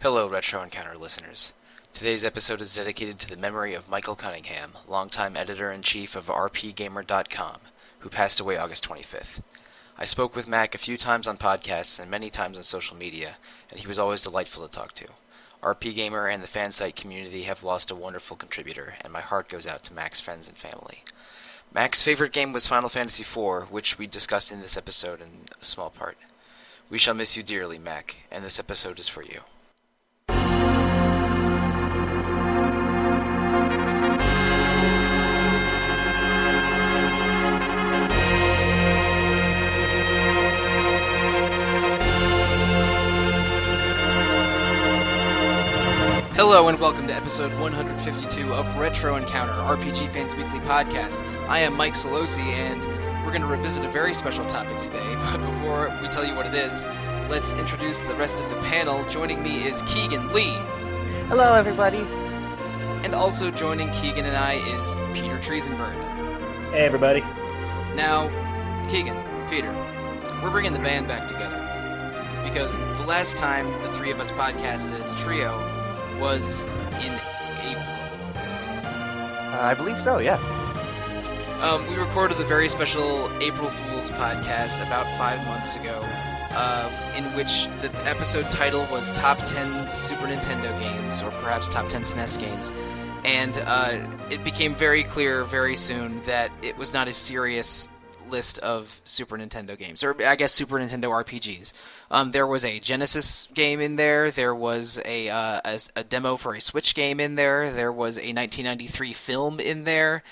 Hello, Retro Encounter listeners. Today's episode is dedicated to the memory of Michael Cunningham, longtime editor-in-chief of rpgamer.com, who passed away August 25th. I spoke with Mac a few times on podcasts and many times on social media, and he was always delightful to talk to. RPGamer and the fan site community have lost a wonderful contributor, and my heart goes out to Mac's friends and family. Mac's favorite game was Final Fantasy IV, which we discussed in this episode in a small part. We shall miss you dearly, Mac, and this episode is for you. Hello and welcome to episode 152 of Retro Encounter, RPG Fans Weekly Podcast. I am Mike Sollosi, and we're going to revisit a very special topic today, but before we tell you what it is, let's introduce the rest of the panel. Joining me is Keegan Lee. Hello, everybody. And also joining Keegan and I is Peter Triezenberg. Hey, everybody. Now, Keegan, Peter, we're bringing the band back together, because the last time the three of us podcasted as a trio was in April. I believe so, yeah. We recorded the very special April Fool's podcast about 5 months ago, in which the episode title was Top 10 Super Nintendo Games, or perhaps Top 10 SNES Games, and it became very clear very soon that it was not a serious list of Super Nintendo games, or I guess Super Nintendo RPGs. There was a Genesis game in there. There was a demo for a Switch game in there. There was a 1993 film in there.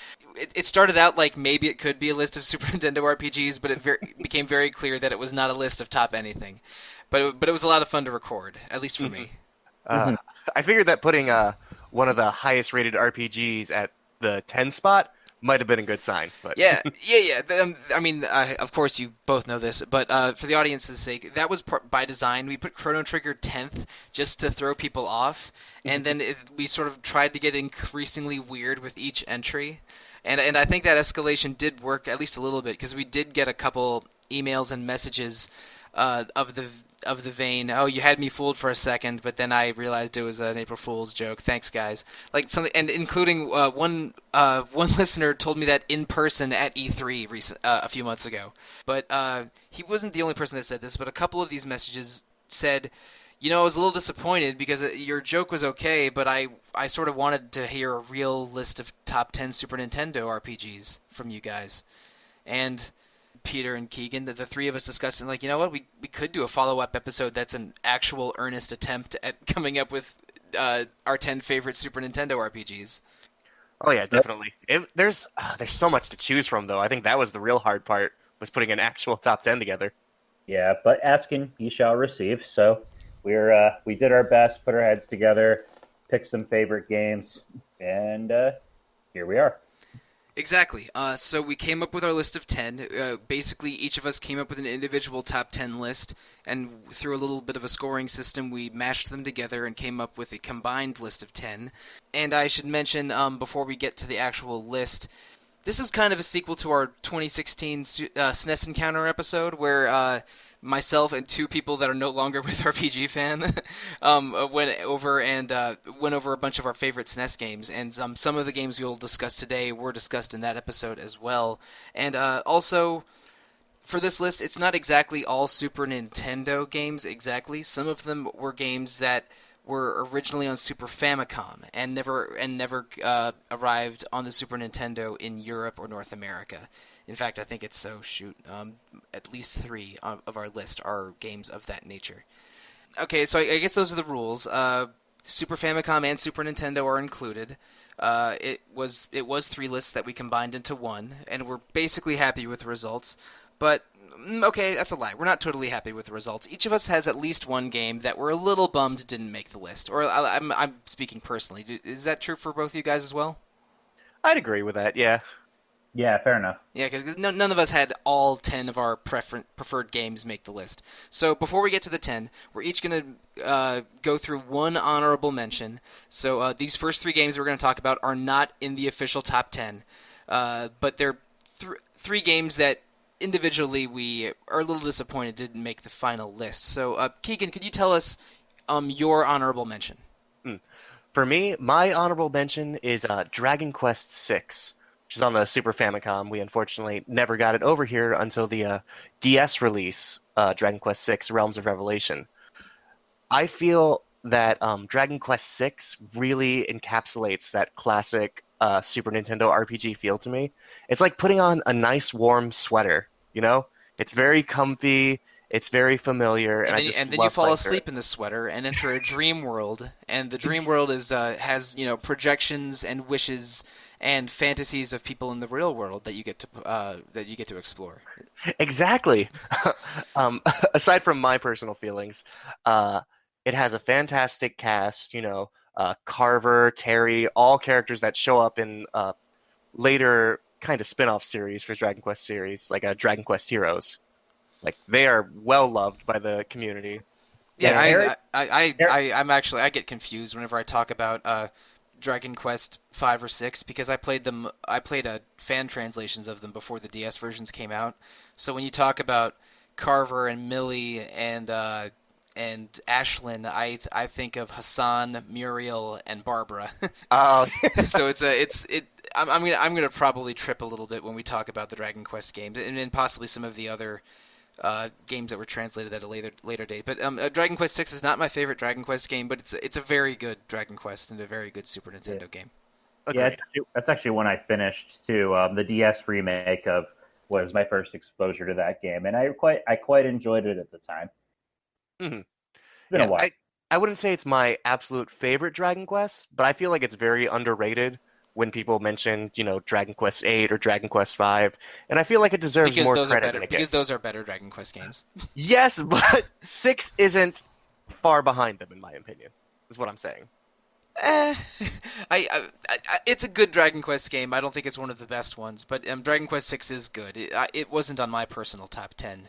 It started out like maybe it could be a list of Super Nintendo RPGs, but it became very clear that it was not a list of top anything. But it was a lot of fun to record, at least for me. I figured that putting one of the highest rated RPGs at the 10 spot might have been a good sign. But Yeah. I mean, of course you both know this, but for the audience's sake, that was by design. We put Chrono Trigger 10th just to throw people off, and then we sort of tried to get increasingly weird with each entry. And I think that escalation did work at least a little bit, because we did get a couple emails and messages of the vein, oh, you had me fooled for a second, but then I realized it was an April Fool's joke. Thanks, guys. Like something, and including one listener told me that in person at E3 a few months ago. But he wasn't the only person that said this. But a couple of these messages said, you know, I was a little disappointed because your joke was okay, but I sort of wanted to hear a real list of top 10 Super Nintendo RPGs from you guys. And Peter and Keegan, the three of us discussed it, like, you know what, we could do a follow-up episode that's an actual earnest attempt at coming up with our 10 favorite Super Nintendo RPGs. Oh yeah, definitely. There's so much to choose from, though. I think that was the real hard part, was putting an actual top 10 together. Yeah, but asking, ye shall receive. So we did our best, put our heads together, picked some favorite games, and here we are. Exactly. So we came up with our list of 10. Basically, each of us came up with an individual top 10 list, and through a little bit of a scoring system, we mashed them together and came up with a combined list of 10. And I should mention, before we get to the actual list, this is kind of a sequel to our 2016 SNES Encounter episode, where myself and two people that are no longer with RPG Fan went over a bunch of our favorite SNES games, and some of the games we will discuss today were discussed in that episode as well. And also, for this list, it's not exactly all Super Nintendo games exactly. Some of them were games that were originally on Super Famicom and never arrived on the Super Nintendo in Europe or North America. In fact, I think it's so. At least 3 of our list are games of that nature. Okay, so I guess those are the rules. Super Famicom and Super Nintendo are included. It was 3 lists that we combined into one, and we're basically happy with the results. But okay, that's a lie. We're not totally happy with the results. Each of us has at least one game that we're a little bummed didn't make the list. Or I'm speaking personally. Is that true for both of you guys as well? I'd agree with that, yeah. Yeah, fair enough. Yeah, because none of us had all 10 of our preferred games make the list. So before we get to the 10, we're each going to go through one honorable mention. So these first 3 games we're going to talk about are not in the official top 10, but they're 3 games that individually we are a little disappointed didn't make the final list. So Keegan, could you tell us your honorable mention. For me, my honorable mention is Dragon Quest VI, which is on the Super Famicom. We unfortunately never got it over here until the DS release, Dragon Quest VI: Realms of Revelation. I feel that Dragon Quest VI really encapsulates that classic Super Nintendo RPG feel to me. It's like putting on a nice warm sweater, you know? It's very comfy, it's very familiar, and And then you fall asleep in the sweater and enter a dream world, and the dream world has projections and wishes and fantasies of people in the real world that you get to explore. Exactly. Aside from my personal feelings, it has a fantastic cast, Carver, Terry, all characters that show up in later kind of spin-off series for Dragon Quest series, like Dragon Quest Heroes. Like, they are well loved by the community. Yeah, I get confused whenever I talk about Dragon Quest 5 or 6 because I played fan translations of them before the DS versions came out. So when you talk about Carver and Millie and Ashlyn, I think of Hassan, Muriel, and Barbara. Oh, So I'm gonna probably trip a little bit when we talk about the Dragon Quest games and possibly some of the other games that were translated at a later date. But Dragon Quest VI is not my favorite Dragon Quest game, but it's a very good Dragon Quest and a very good Super Nintendo game. Yeah, that's actually one I finished too. The DS remake was my first exposure to that game, and I quite enjoyed it at the time. Mm-hmm. It's been a while. I wouldn't say it's my absolute favorite Dragon Quest, but I feel like it's very underrated when people mention, Dragon Quest VIII or Dragon Quest V, and I feel like it deserves more credit than it gets. Because those are better Dragon Quest games. Yes, but 6 isn't far behind them, in my opinion, is what I'm saying. It's a good Dragon Quest game. I don't think it's one of the best ones, but Dragon Quest VI is good. It wasn't on my personal top 10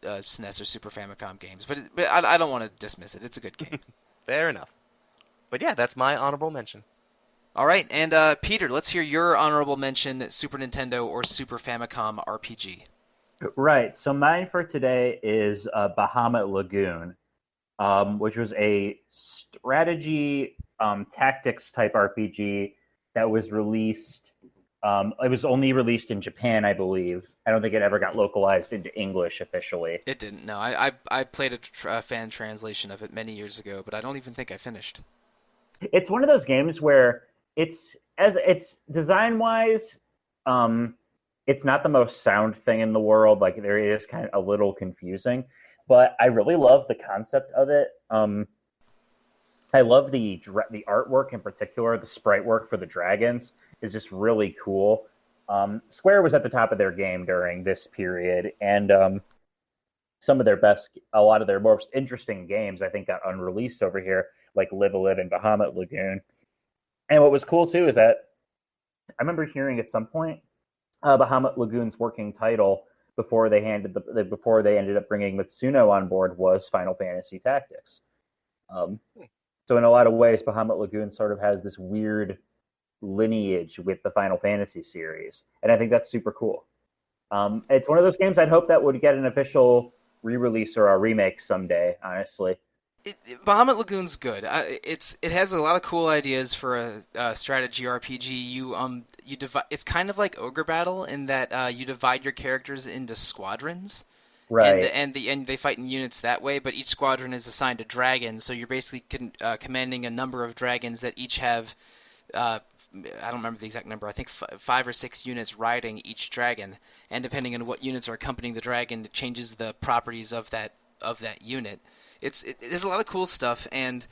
SNES or Super Famicom games, but I don't want to dismiss it. It's a good game. Fair enough. But yeah, that's my honorable mention. All right, and Peter, let's hear your honorable mention, Super Nintendo or Super Famicom RPG. Right, so mine for today is Bahamut Lagoon, which was a strategy tactics type RPG that was released. It was only released in Japan, I believe. I don't think it ever got localized into English officially. It didn't, no. I played a fan translation of it many years ago, but I don't even think I finished. It's one of those games where it's design-wise, it's not the most sound thing in the world. Like, there is kind of a little confusing, but I really love the concept of it. I love the artwork in particular. The sprite work for the dragons is just really cool. Square was at the top of their game during this period, and a lot of their most interesting games, I think, got unreleased over here, like Live a Live and Bahamut Lagoon. And what was cool too is that I remember hearing at some point Bahamut Lagoon's working title before they ended up bringing Mitsuno on board was Final Fantasy Tactics. So in a lot of ways, Bahamut Lagoon sort of has this weird lineage with the Final Fantasy series, and I think that's super cool. It's one of those games I'd hope that would get an official re-release or a remake someday, honestly. Bahamut Lagoon's good. It has a lot of cool ideas for a strategy RPG. You divide. It's kind of like Ogre Battle in that you divide your characters into squadrons, right? And they fight in units that way. But each squadron is assigned a dragon, so you're basically commanding a number of dragons that each have. I don't remember the exact number. I think 5 or 6 units riding each dragon, and depending on what units are accompanying the dragon, it changes the properties of that unit. It has a lot of cool stuff, and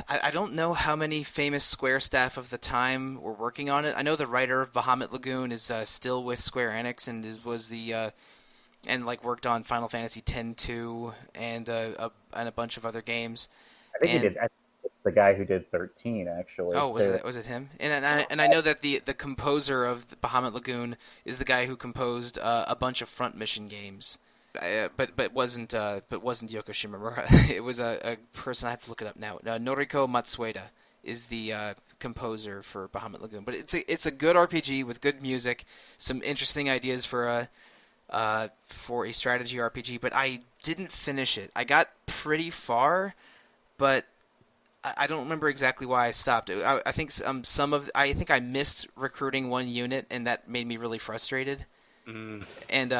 I don't know how many famous Square staff of the time were working on it. I know the writer of Bahamut Lagoon is still with Square Enix and worked on Final Fantasy X-2 and a bunch of other games. I think he did. The guy who did 13, actually. Oh, was it him? And I know that the composer of the Bahamut Lagoon is the guy who composed a bunch of Front Mission games. But wasn't Yoko Shimomura. It was a person. I have to look it up now. Noriko Matsueda is the composer for Bahamut Lagoon. But it's a good RPG with good music, some interesting ideas for a strategy RPG. But I didn't finish it. I got pretty far, but I don't remember exactly why I stopped. I think I think I missed recruiting one unit, and that made me really frustrated. Mm. And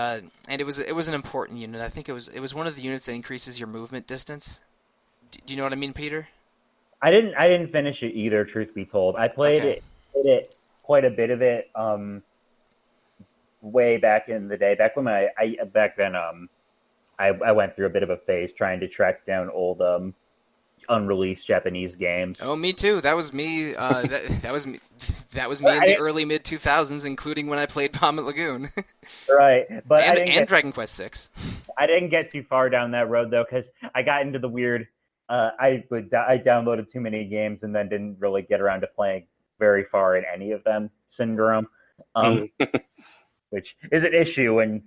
it was an important unit. I think it was one of the units that increases your movement distance. Do you know what I mean, Peter? I didn't finish it either. Truth be told, I Okay. played it quite a bit of it. Way back in the day, back when back then, I went through a bit of a phase trying to track down old unreleased Japanese games. Oh, me too. That was me. That was me. That was But me I in the didn't, early mid 2000s, including when I played Comet Lagoon right, but and Dragon Quest Six. I didn't get too far down that road though because I got into the weird. I downloaded too many games and then didn't really get around to playing very far in any of them syndrome, um, which is an issue in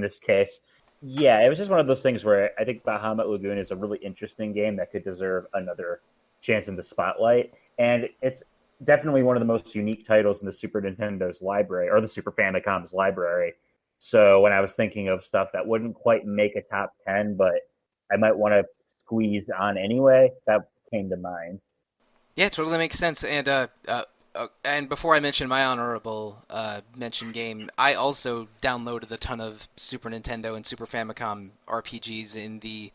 this case. Yeah, it was just one of those things where I think Bahamut Lagoon is a really interesting game that could deserve another chance in the spotlight, and it's definitely one of the most unique titles in the Super Nintendo's library or the Super Famicom's library. So when I was thinking of stuff that wouldn't quite make a top 10, but I might want to squeeze on anyway, that came to mind. Yeah, totally makes sense. And before I mention my honorable mention game, I also downloaded a ton of Super Nintendo and Super Famicom RPGs in the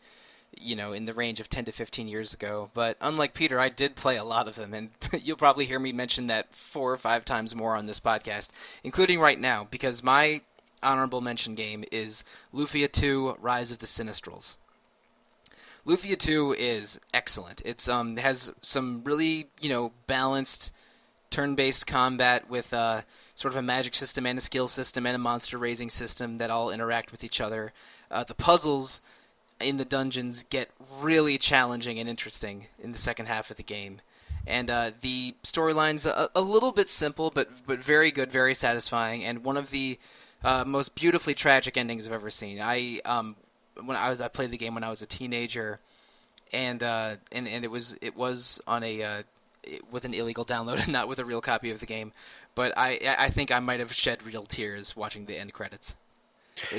in the range of 10 to 15 years ago. But unlike Peter, I did play a lot of them, and you'll probably hear me mention that 4 or 5 times more on this podcast, including right now, because my honorable mention game is Lufia 2: Rise of the Sinistrals. Lufia 2 is excellent. It's has some really balanced turn-based combat with sort of a magic system and a skill system and a monster raising system that all interact with each other. The puzzles in the dungeons get really challenging and interesting in the second half of the game. And the storyline's a little bit simple, but very good, very satisfying, and one of the most beautifully tragic endings I've ever seen. I played the game when I was a teenager, and it was on a with an illegal download and not with a real copy of the game. But I think I might have shed real tears watching the end credits.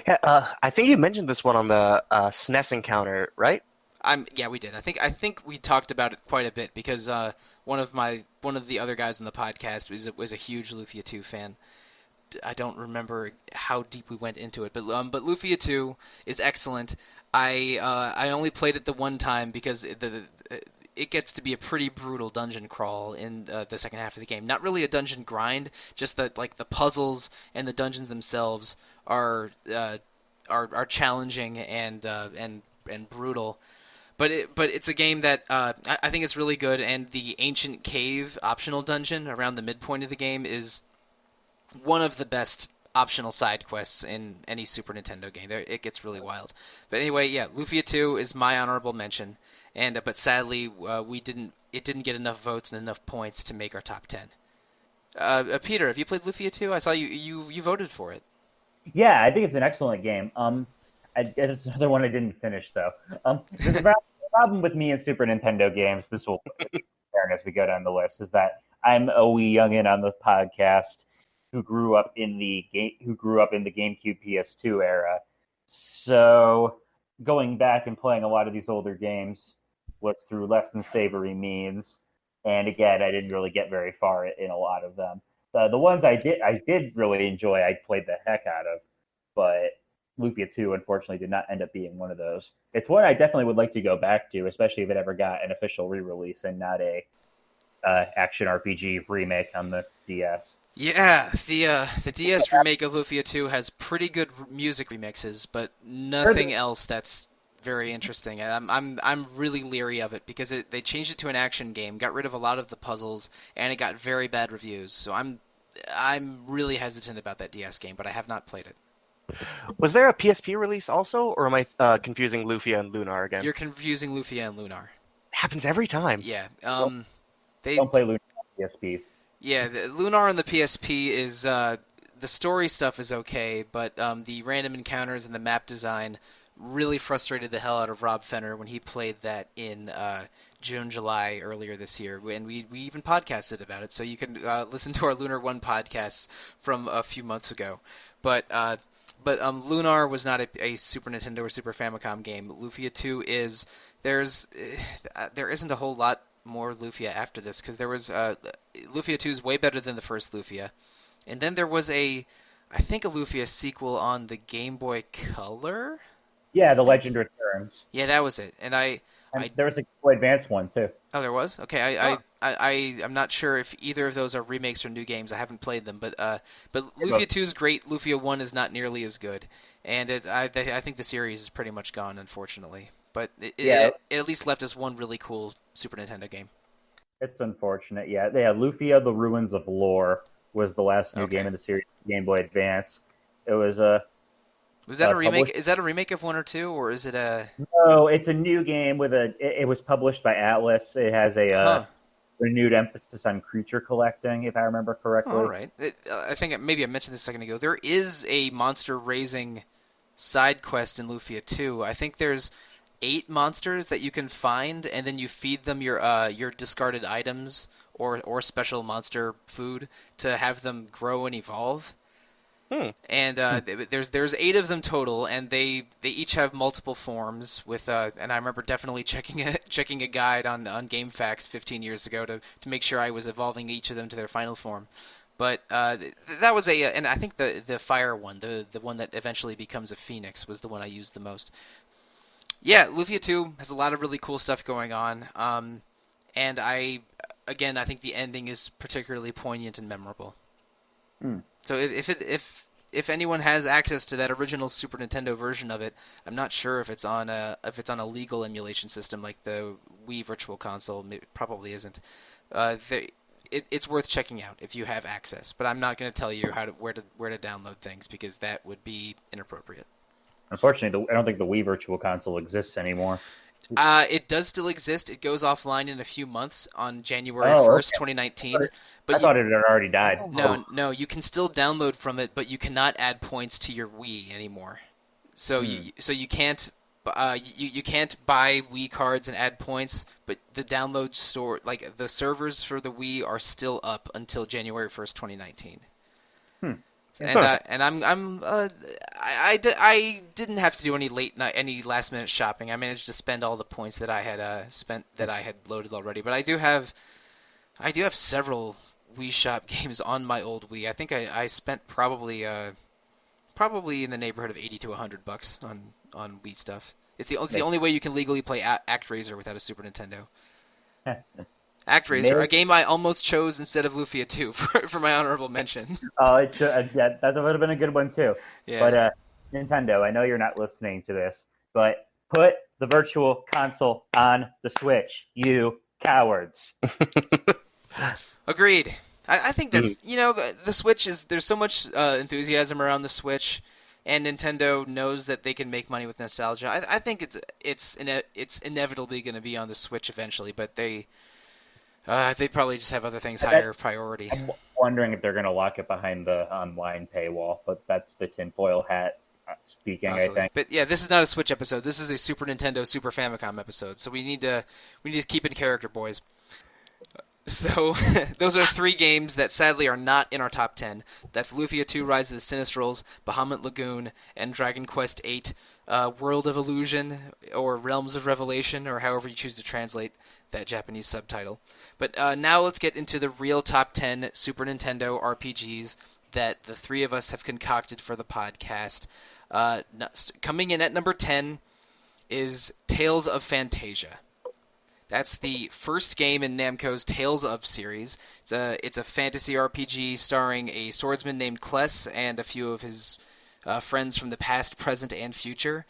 Yeah, I think you mentioned this one on the SNES encounter, right? Yeah, we did. I think we talked about it quite a bit because one of the other guys in the podcast was a huge Lufia 2 fan. I don't remember how deep we went into it, but Lufia 2 is excellent. I only played it the one time because it gets to be a pretty brutal dungeon crawl in the second half of the game. Not really a dungeon grind, just that like the puzzles and the dungeons themselves are challenging and brutal. But it's a game that I think is really good, and the Ancient Cave optional dungeon around the midpoint of the game is one of the best optional side quests in any Super Nintendo game. It gets really wild. But anyway, yeah, Lufia 2 is my honorable mention, and but sadly it didn't get enough votes and enough points to make our top 10. Peter, have you played Lufia 2? I saw you voted for it. Yeah, I think it's an excellent game. It's another one I didn't finish though. There's a problem with me and Super Nintendo games. This will turn as we go down the list. Is that I'm a wee youngin on the podcast who grew up in the GameCube PS2 era. So going back and playing a lot of these older games was through less than savory means. And again, I didn't really get very far in a lot of them. The ones I did really enjoy, I played the heck out of, but Lufia 2 unfortunately did not end up being one of those. It's one I definitely would like to go back to, especially if it ever got an official re-release and not a action RPG remake on the DS. Yeah, the DS remake of Lufia 2 has pretty good music remixes, but nothing else that's very interesting. I'm really leery of it because they changed it to an action game, got rid of a lot of the puzzles, and it got very bad reviews. So I'm really hesitant about that DS game, but I have not played it. Was there a PSP release also, or am I confusing Lufia and Lunar again? You're confusing Lufia and Lunar. Happens every time. Yeah. Don't play Lunar on PSP. Yeah, the Lunar on the PSP is the story stuff is okay, but the random encounters and the map design really frustrated the hell out of Rob Fenner when he played that in June, July earlier this year, and we even podcasted about it. So you can listen to our Lunar 1 podcasts from a few months ago. But Lunar was not a Super Nintendo or Super Famicom game. Lufia 2 is. there isn't a whole lot more Lufia after this, because there was Lufia 2 is way better than the first Lufia, and then there was I think a Lufia sequel on the Game Boy Color. Yeah, The Legend Returns. Yeah, that was it. And there was a Game Boy Advance one too. Oh, there was? Okay, I'm not sure if either of those are remakes or new games. I haven't played them, but Lufia 2 is great. Lufia 1 is not nearly as good, and I think the series is pretty much gone, unfortunately. But it at least left us one really cool Super Nintendo game. It's unfortunate, yeah. Lufia: The Ruins of Lore was the last new game in the series, Game Boy Advance. It was a... Was that a remake? Is that a remake of 1 or 2, or is it a... No, it's a new game with it was published by Atlas. It has a renewed emphasis on creature collecting, if I remember correctly. All right. I think maybe I mentioned this a second ago. There is a monster raising side quest in Lufia 2. I think there's 8 monsters that you can find, and then you feed them your discarded items or special monster food to have them grow and evolve. And there's 8 of them total, and they each have multiple forms. And I remember definitely checking a guide on GameFAQs 15 years ago to make sure I was evolving each of them to their final form. But that was and I think the fire one, the one that eventually becomes a phoenix, was the one I used the most. Yeah, Lufia 2 has a lot of really cool stuff going on, and I think the ending is particularly poignant and memorable. So if anyone has access to that original Super Nintendo version of it, I'm not sure if it's on a legal emulation system like the Wii Virtual Console. It probably isn't. It's worth checking out if you have access, but I'm not going to tell you where to download things, because that would be inappropriate. Unfortunately, I don't think the Wii Virtual Console exists anymore. It does still exist. It goes offline in a few months on January 1st, 2019. But I thought it had already died. No, you can still download from it, but you cannot add points to your Wii anymore. So you can't you can't buy Wii cards and add points, but the download store, like the servers for the Wii, are still up until January 1st, 2019. I didn't have to do any last minute shopping. I managed to spend all the points that I had loaded already. But I do have several Wii Shop games on my old Wii. I think I spent probably in the neighborhood of $80 to $100 on Wii stuff. It's the only way you can legally play ActRaiser without a Super Nintendo. ActRaiser, a game I almost chose instead of Lufia 2 for my honorable mention. Oh, that would have been a good one too. Yeah. But Nintendo, I know you're not listening to this, but put the Virtual Console on the Switch, you cowards. Agreed. I think that's the Switch there's so much enthusiasm around the Switch, and Nintendo knows that they can make money with nostalgia. I think it's inevitably going to be on the Switch eventually, but they probably just have other things higher priority. I'm wondering if they're going to lock it behind the online paywall, but that's the tinfoil hat speaking, possibly. I think. But yeah, this is not a Switch episode. This is a Super Nintendo, Super Famicom episode. So we need to keep in character, boys. So those are 3 games that sadly are not in our top 10. That's Lufia 2: Rise of the Sinistrals, Bahamut Lagoon, and Dragon Quest VIII: World of Illusion, or Realms of Revelation, or however you choose to translate that Japanese subtitle. But now let's get into the real top 10 Super Nintendo RPGs that the 3 of us have concocted for the podcast. Coming in at number 10 is Tales of Phantasia. That's the first game in Namco's Tales of series. It's a fantasy RPG starring a swordsman named Kless and a few of his friends from the past, present, and future.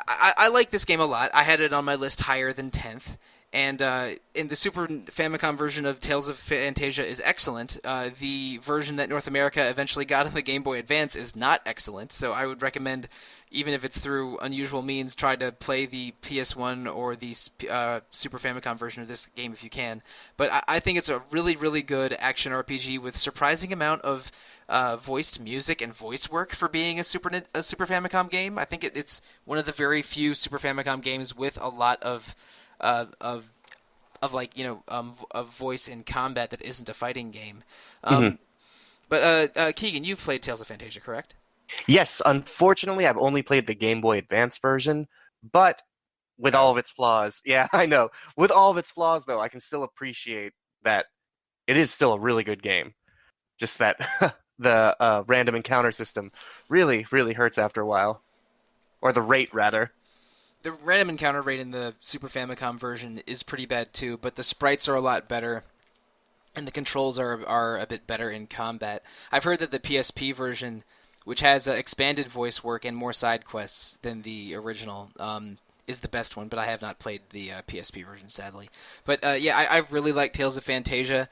I like this game a lot. I had it on my list higher than 10th. And in the Super Famicom version of Tales of Phantasia is excellent. The version that North America eventually got on the Game Boy Advance is not excellent. So I would recommend, even if it's through unusual means, try to play the PS1 or the Super Famicom version of this game if you can. But I think it's a really, really good action RPG with surprising amount of voiced music and voice work for being a Super Famicom game. I think it's one of the very few Super Famicom games with a lot of voice in combat that isn't a fighting game. But Keegan, you've played Tales of Phantasia, correct? Yes, unfortunately, I've only played the Game Boy Advance version, but with all of its flaws. Yeah, I know. With all of its flaws, though, I can still appreciate that it is still a really good game. Just that the random encounter system really, really hurts after a while. Or the rate, rather. The random encounter rate in the Super Famicom version is pretty bad too, but the sprites are a lot better, and the controls are a bit better in combat. I've heard that the PSP version, which has expanded voice work and more side quests than the original, is the best one, but I have not played the PSP version, sadly. But yeah, I really like Tales of Fantasia.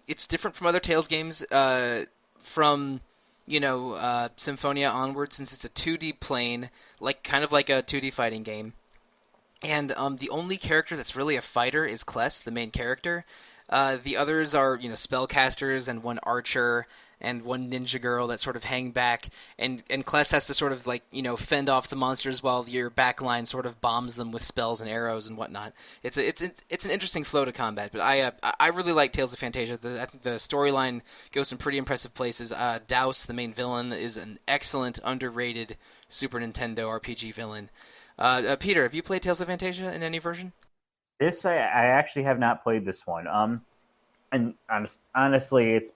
It's different from other Tales games. From Symphonia onward, since it's a 2D plane, kind of like a 2D fighting game. And the only character that's really a fighter is Kless, the main character. The others are, spellcasters and one archer and one ninja girl that sort of hang back. And Kless has to sort of, fend off the monsters while your backline sort of bombs them with spells and arrows and whatnot. It's an interesting flow to combat, but I really like Tales of Fantasia. I think the storyline goes some pretty impressive places. Daus, the main villain, is an excellent, underrated Super Nintendo RPG villain. Peter, have you played Tales of Fantasia in any version? This I actually have not played this one. And honestly, it's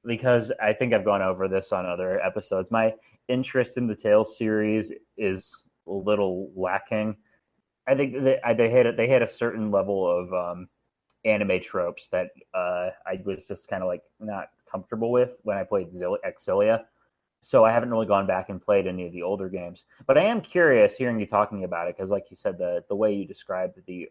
because I think I've gone over this on other episodes. My interest in the Tales series is a little lacking. I think they had a certain level of anime tropes that I was just kind of not comfortable with when I played Exilia. So I haven't really gone back and played any of the older games. But I am curious hearing you talking about it, because like you said, the way you described the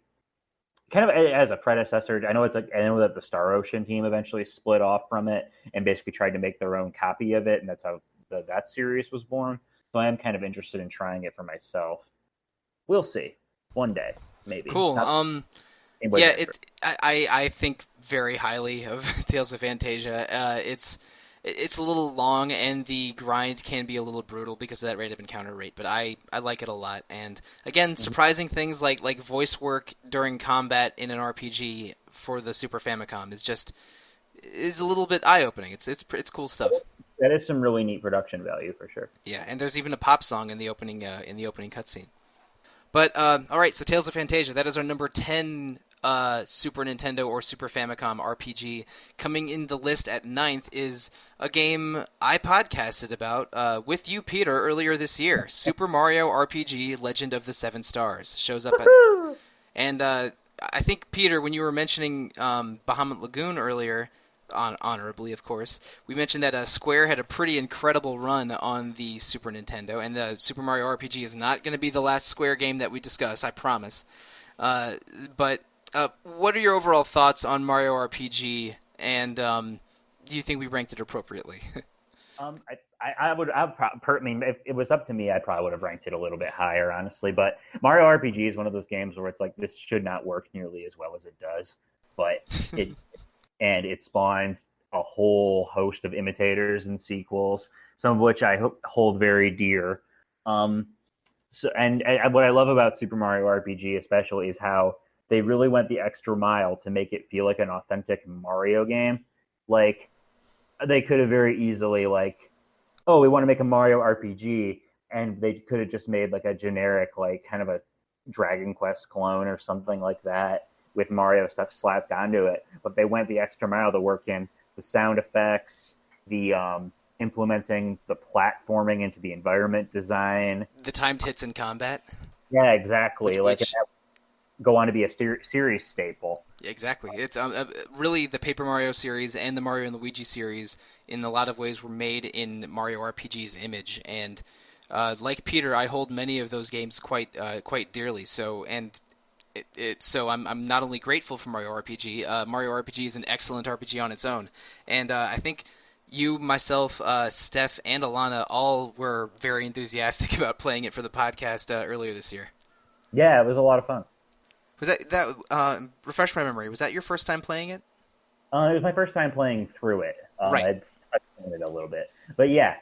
kind of as a predecessor, I know that the Star Ocean team eventually split off from it and basically tried to make their own copy of it, and that's how that series was born. So I am kind of interested in trying it for myself. We'll see. One day, maybe. Cool. I think very highly of Tales of Fantasia. It's a little long, and the grind can be a little brutal because of that rate of encounter rate, but I like it a lot. And again, surprising things like voice work during combat in an RPG for the Super Famicom is a little bit eye-opening. It's cool stuff. That is some really neat production value for sure. Yeah, and there's even a pop song in the opening cutscene. But all right, so Tales of Fantasia, that is our number 10 Super Nintendo or Super Famicom RPG. Coming in the list at 9th is a game I podcasted about with you, Peter, earlier this year. Super Mario RPG Legend of the Seven Stars shows up and I think, Peter, when you were mentioning Bahamut Lagoon earlier, honorably, of course, we mentioned that Square had a pretty incredible run on the Super Nintendo, and the Super Mario RPG is not going to be the last Square game that we discuss, I promise. But what are your overall thoughts on Mario RPG, and do you think we ranked it appropriately? I mean, if it was up to me, I probably would have ranked it a little bit higher, honestly. But Mario RPG is one of those games where it's like, this should not work nearly as well as it does, but it spawns a whole host of imitators and sequels, some of which I hold very dear. And what I love about Super Mario RPG especially is how they really went the extra mile to make it feel like an authentic Mario game. Like, they could have very easily we want to make a Mario RPG, and they could have just made a generic, kind of a Dragon Quest clone or something like that with Mario stuff slapped onto it. But they went the extra mile to work in the sound effects, the implementing the platforming into the environment design, the timed hits in combat. Yeah, exactly. Go on to be a series staple. Exactly. It's really the Paper Mario series and the Mario and Luigi series, in a lot of ways, were made in Mario RPG's image. And like Peter, I hold many of those games quite dearly. So I'm not only grateful for Mario RPG. Mario RPG is an excellent RPG on its own, and I think you, myself, Steph, and Alana all were very enthusiastic about playing it for the podcast earlier this year. Yeah, it was a lot of fun. Was that refresh my memory? Was that your first time playing it? It was my first time playing through it. Right. I'd touched on it a little bit, but yeah,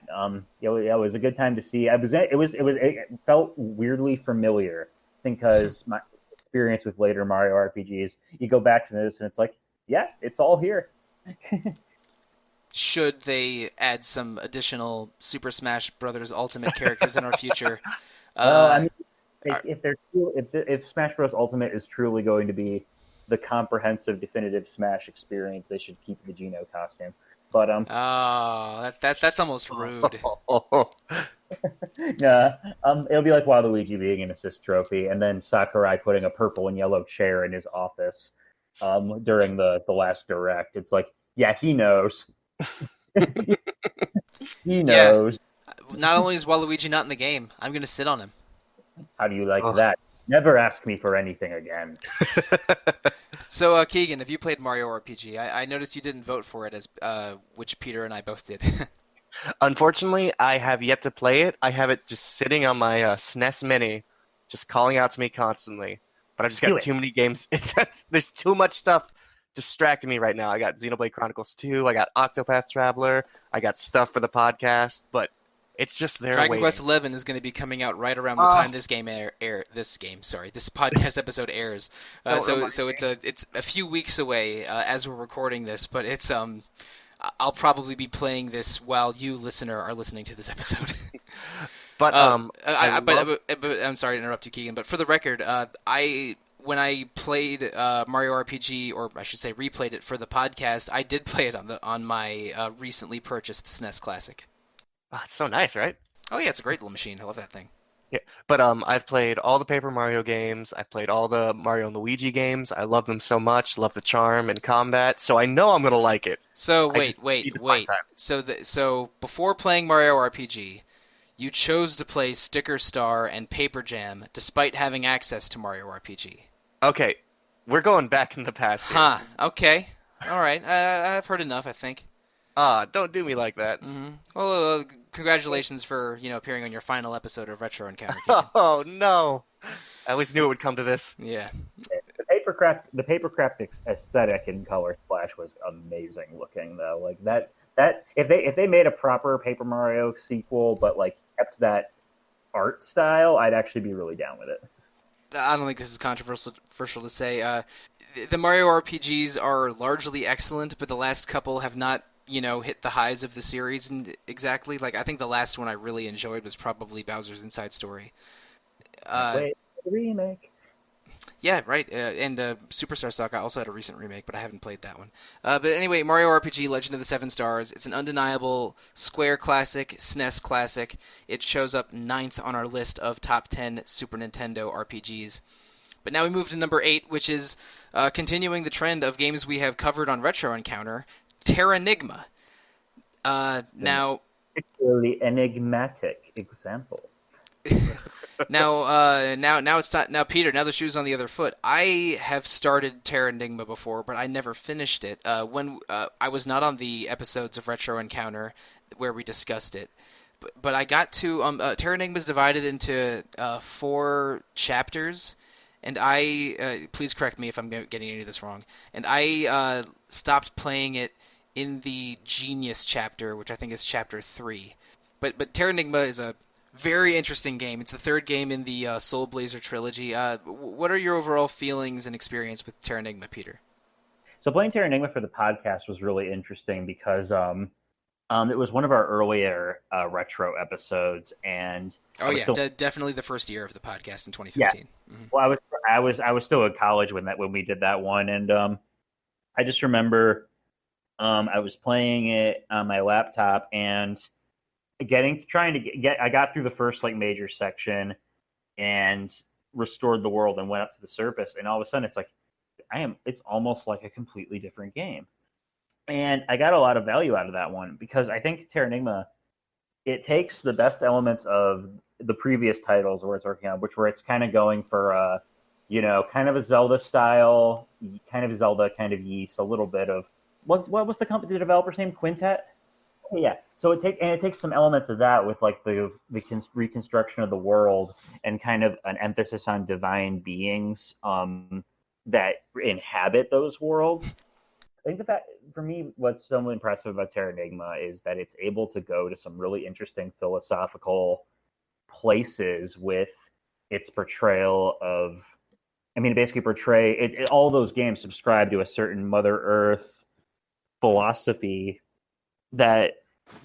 it was a good time to see. It felt weirdly familiar. I think because my experience with later Mario RPGs, you go back to this and it's like, yeah, it's all here. Should they add some additional Super Smash Brothers Ultimate characters in our future? I mean, If Smash Bros. Ultimate is truly going to be the comprehensive, definitive Smash experience, they should keep the Geno costume. But Oh, that's almost rude. nah, it'll be like Waluigi being an assist trophy, and then Sakurai putting a purple and yellow chair in his office during the last direct. It's like, yeah, he knows. He Yeah. knows. Not only is Waluigi not in the game, I'm gonna sit on him. How do you like Ugh. that? Never ask me for anything again. So, Keegan, have you played Mario RPG? I noticed you didn't vote for it, as which Peter and I both did. Unfortunately, I have yet to play it. I have it just sitting on my SNES Mini, just calling out to me constantly. But I've just Do got it. too many games. There's too much stuff distracting me right now. I got Xenoblade Chronicles 2, I got Octopath Traveler, I got stuff for the podcast, but it's just there Dragon waiting. Quest XI is going to be coming out right around the time this podcast episode airs. So it's a few weeks away as we're recording this, but it's I'll probably be playing this while you, listener, are listening to this episode. But but I'm sorry to interrupt you, Keegan. But for the record, when I played Mario RPG, or I should say replayed it for the podcast, I did play it on my recently purchased SNES Classic. it's so nice, right? Oh yeah, it's a great little machine. I love that thing. Yeah, but I've played all the Paper Mario games. I've played all the Mario and Luigi games. I love them so much. Love the charm and combat. So I know I'm gonna like it. So I just need to find time. So before playing Mario RPG, you chose to play Sticker Star and Paper Jam despite having access to Mario RPG. Okay, we're going back in the past here. Huh. Okay. All right. I've heard enough, I think. Don't do me like that. Mm-hmm. Well, congratulations for appearing on your final episode of Retro Encounter. Keegan. Oh no! I always knew it would come to this. Yeah. The papercraft aesthetic in Color Splash was amazing looking though. Like that if they made a proper Paper Mario sequel, but like kept that art style, I'd actually be really down with it. I don't think this is controversial to say. The Mario RPGs are largely excellent, but the last couple have not, hit the highs of the series exactly. Like, I think the last one I really enjoyed was probably Bowser's Inside Story. Wait, the remake. Yeah, right. And Superstar Saga also had a recent remake, but I haven't played that one. But anyway, Mario RPG Legend of the Seven Stars. It's an undeniable Square classic, SNES classic. It shows up 9th on our list of top 10 Super Nintendo RPGs. But now we move to number 8, which is continuing the trend of games we have covered on Retro Encounter, Terranigma. Now, particularly enigmatic example. Now it's not. Now, Peter, now the shoe's on the other foot. I have started Terranigma before, but I never finished it. When I was not on the episodes of Retro Encounter where we discussed it, but I got to Terranigma is divided into 4 chapters, and I please correct me if I'm getting any of this wrong. And I stopped playing it in the Genius chapter, which I think is chapter 3. But Terranigma is a very interesting game. It's the 3rd game in the Soul Blazer trilogy. What are your overall feelings and experience with Terranigma, Peter? So playing Terranigma for the podcast was really interesting because it was one of our earlier retro episodes, and definitely the first year of the podcast in 2015. Yeah. Mm-hmm. Well, I was still in college when we did that one, and I just remember I was playing it on my laptop and I got through the first major section and restored the world and went up to the surface, and all of a sudden it's like it's almost like a completely different game. And I got a lot of value out of that one because I think Terranigma, it takes the best elements of the previous titles where it's working on, where it's kind of going for kind of a Zelda style, kind of Zelda, kind of Ys, a little bit of what was the developer's name? Quintet? Yeah, so it takes some elements of that with the reconstruction of the world and kind of an emphasis on divine beings that inhabit those worlds. I think that for me, what's so impressive about Terranigma is that it's able to go to some really interesting philosophical places with its portrayal of. I mean, basically portray all those games subscribe to a certain Mother Earth philosophy that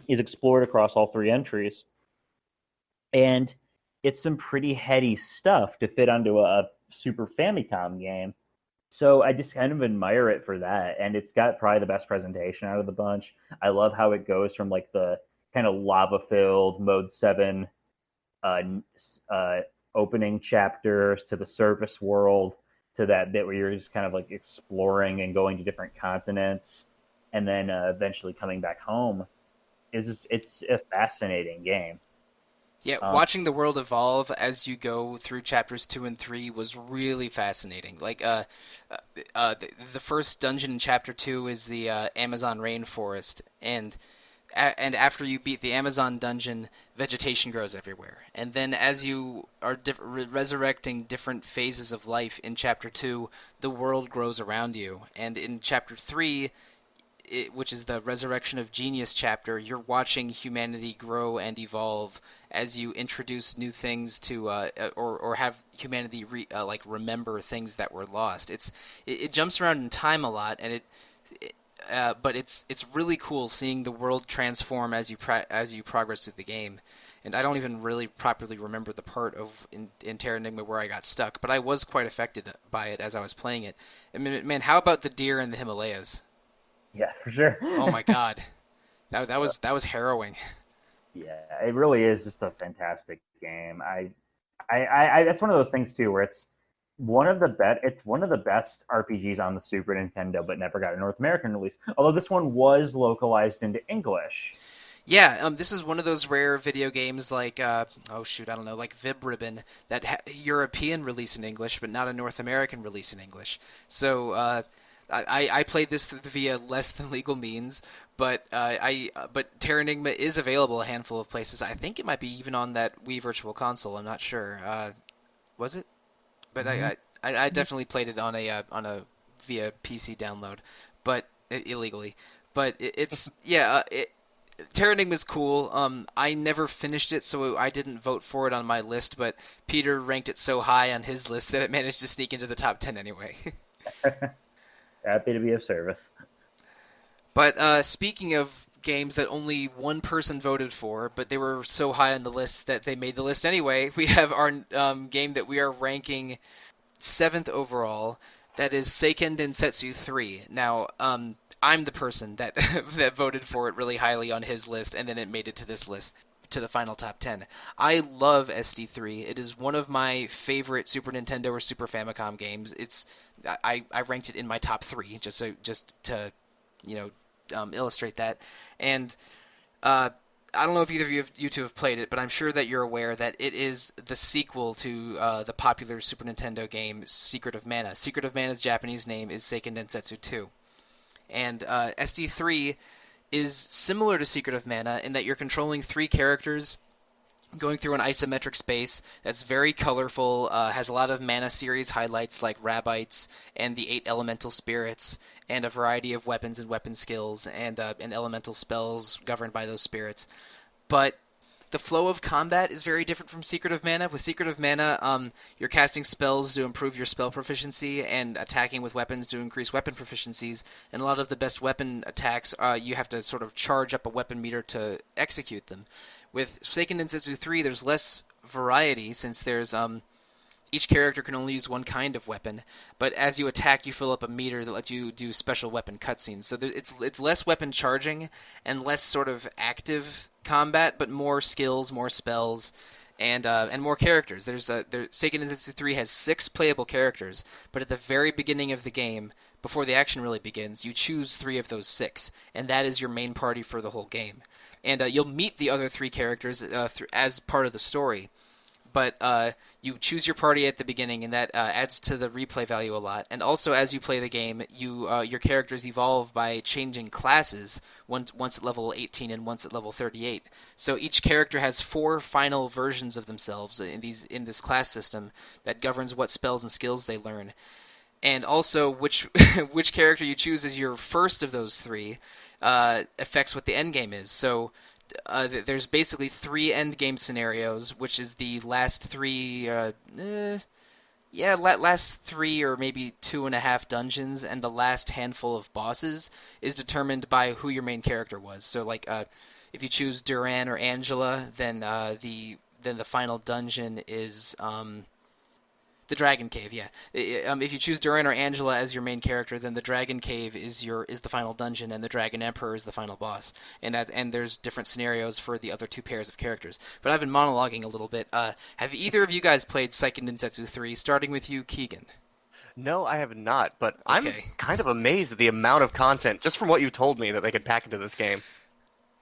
is explored across all 3 entries. And it's some pretty heady stuff to fit onto a Super Famicom game. So I just kind of admire it for that, and it's got probably the best presentation out of the bunch. I love how it goes from like the kind of lava-filled Mode 7 uh, uh, opening chapters to the surface world to that bit where you're just kind of like exploring and going to different continents, and then eventually coming back home. It's a fascinating game. Yeah, watching the world evolve as you go through chapters 2 and 3 was really fascinating. Like, the first dungeon in chapter 2 is the Amazon rainforest, and after you beat the Amazon dungeon, vegetation grows everywhere. And then as you are resurrecting different phases of life in chapter 2, the world grows around you. And in chapter 3, which is the Resurrection of Genius chapter, you're watching humanity grow and evolve as you introduce new things to, or have humanity remember things that were lost. It jumps around in time a lot, and but it's really cool seeing the world transform as you progress through the game. And I don't even really properly remember the part of in Terra Enigma where I got stuck, but I was quite affected by it as I was playing it. I mean, man, how about the deer in the Himalayas? Yeah, for sure. Oh my god, that was harrowing. Yeah, it really is just a fantastic game. I that's one of those things too where it's one of the best RPGs on the Super Nintendo, but never got a North American release. Although this one was localized into English. Yeah, this is one of those rare video games like like Vib Ribbon that European release in English, but not a North American release in English. So. I played this via less than legal means, but Terra Enigma is available a handful of places. I think it might be even on that Wii Virtual Console. I'm not sure. Was it? But I definitely played it on a via PC download, but illegally. But Terra Enigma is cool. I never finished it, so I didn't vote for it on my list. But Peter ranked it so high on his list that it managed to sneak into the top 10 anyway. Happy to be of service. But speaking of games that only one person voted for, but they were so high on the list that they made the list anyway, we have our game that we are ranking 7th overall. That is Seiken Densetsu 3. Now, I'm the person that that voted for it really highly on his list, and then it made it to this list, to the final top 10. I love SD3. It is one of my favorite Super Nintendo or Super Famicom games. I ranked it in my top 3 just to illustrate that. And I don't know if either of you two have played it, but I'm sure that you're aware that it is the sequel to the popular Super Nintendo game Secret of Mana. Secret of Mana's Japanese name is Seiken Densetsu 2. And SD3 is similar to Secret of Mana in that you're controlling 3 characters going through an isometric space that's very colorful, has a lot of Mana series highlights like Rabbites and the 8 elemental spirits, and a variety of weapons and weapon skills and elemental spells governed by those spirits. But the flow of combat is very different from Secret of Mana. With Secret of Mana, you're casting spells to improve your spell proficiency and attacking with weapons to increase weapon proficiencies. And a lot of the best weapon attacks, you have to sort of charge up a weapon meter to execute them. With Seiken Densetsu 3, there's less variety since there's each character can only use one kind of weapon. But as you attack, you fill up a meter that lets you do special weapon cutscenes. So it's less weapon charging and less sort of active combat, but more skills, more spells, and more characters. Seiken Densetsu 3 has 6 playable characters, but at the very beginning of the game, before the action really begins, you choose 3 of those 6, and that is your main party for the whole game. And you'll meet the other 3 characters as part of the story. But you choose your party at the beginning, and that adds to the replay value a lot. And also, as you play the game, your characters evolve by changing classes once at level 18 and once at level 38. So each character has 4 final versions of themselves in this class system that governs what spells and skills they learn. And also, which character you choose as your first of those 3 affects what the end game is. So there's basically 3 end game scenarios, which is the last 3, last 3 or maybe 2.5 dungeons, and the last handful of bosses is determined by who your main character was. So, like, if you choose Duran or Angela, then the the final dungeon is the Dragon Cave. Yeah, if you choose Durin or Angela as your main character, then the Dragon Cave is the final dungeon, and the Dragon Emperor is the final boss. And there's different scenarios for the other two pairs of characters. But I've been monologuing a little bit. Have either of you guys played Seiken Densetsu 3? Starting with you, Keegan. No, I have not, but I'm Okay. kind of amazed at the amount of content, just from what you told me, that they could pack into this game.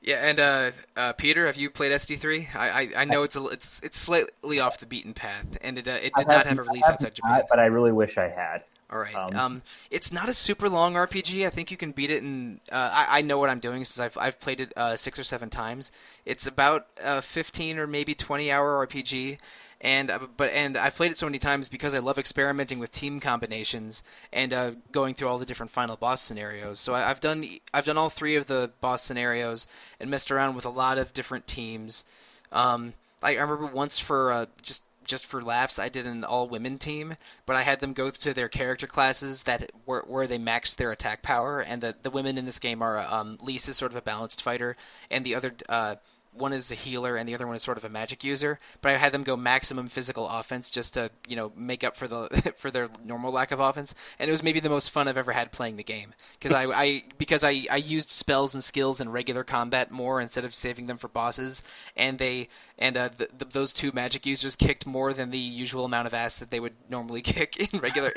Yeah, and Peter, have you played SD3? I know it's slightly off the beaten path, and it did not have a release outside Japan. But I really wish I had. All right. It's not a super long RPG. I think you can beat it in. I know what I'm doing since I've played it 6 or 7 times. It's about a 15 or maybe 20-hour RPG, and I've played it so many times because I love experimenting with team combinations and going through all the different final boss scenarios. So I've done all 3 of the boss scenarios and messed around with a lot of different teams. I remember once for just for laughs, I did an all-women team, but I had them go to their character classes where they maxed their attack power, and the women in this game are Lisa's sort of a balanced fighter, and the other one is a healer, and the other one is sort of a magic user. But I had them go maximum physical offense just to make up for for their normal lack of offense, and it was maybe the most fun I've ever had playing the game because I used spells and skills in regular combat more instead of saving them for bosses, and those 2 magic users kicked more than the usual amount of ass that they would normally kick in regular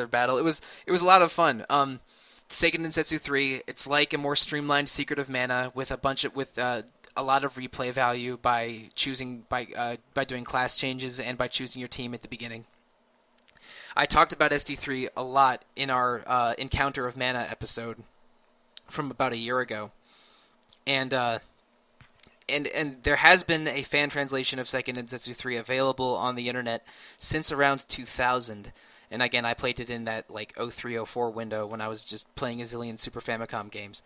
battle. It was a lot of fun. Seiken Densetsu 3, it's like a more streamlined Secret of Mana with a lot of replay value by doing class changes and by choosing your team at the beginning. I talked about SD3 a lot in our Encounter of Mana episode from about a year ago, and there has been a fan translation of Seiken Densetsu 3 available on the internet since around 2000. And again, I played it in that 0304 window when I was just playing a zillion Super Famicom games.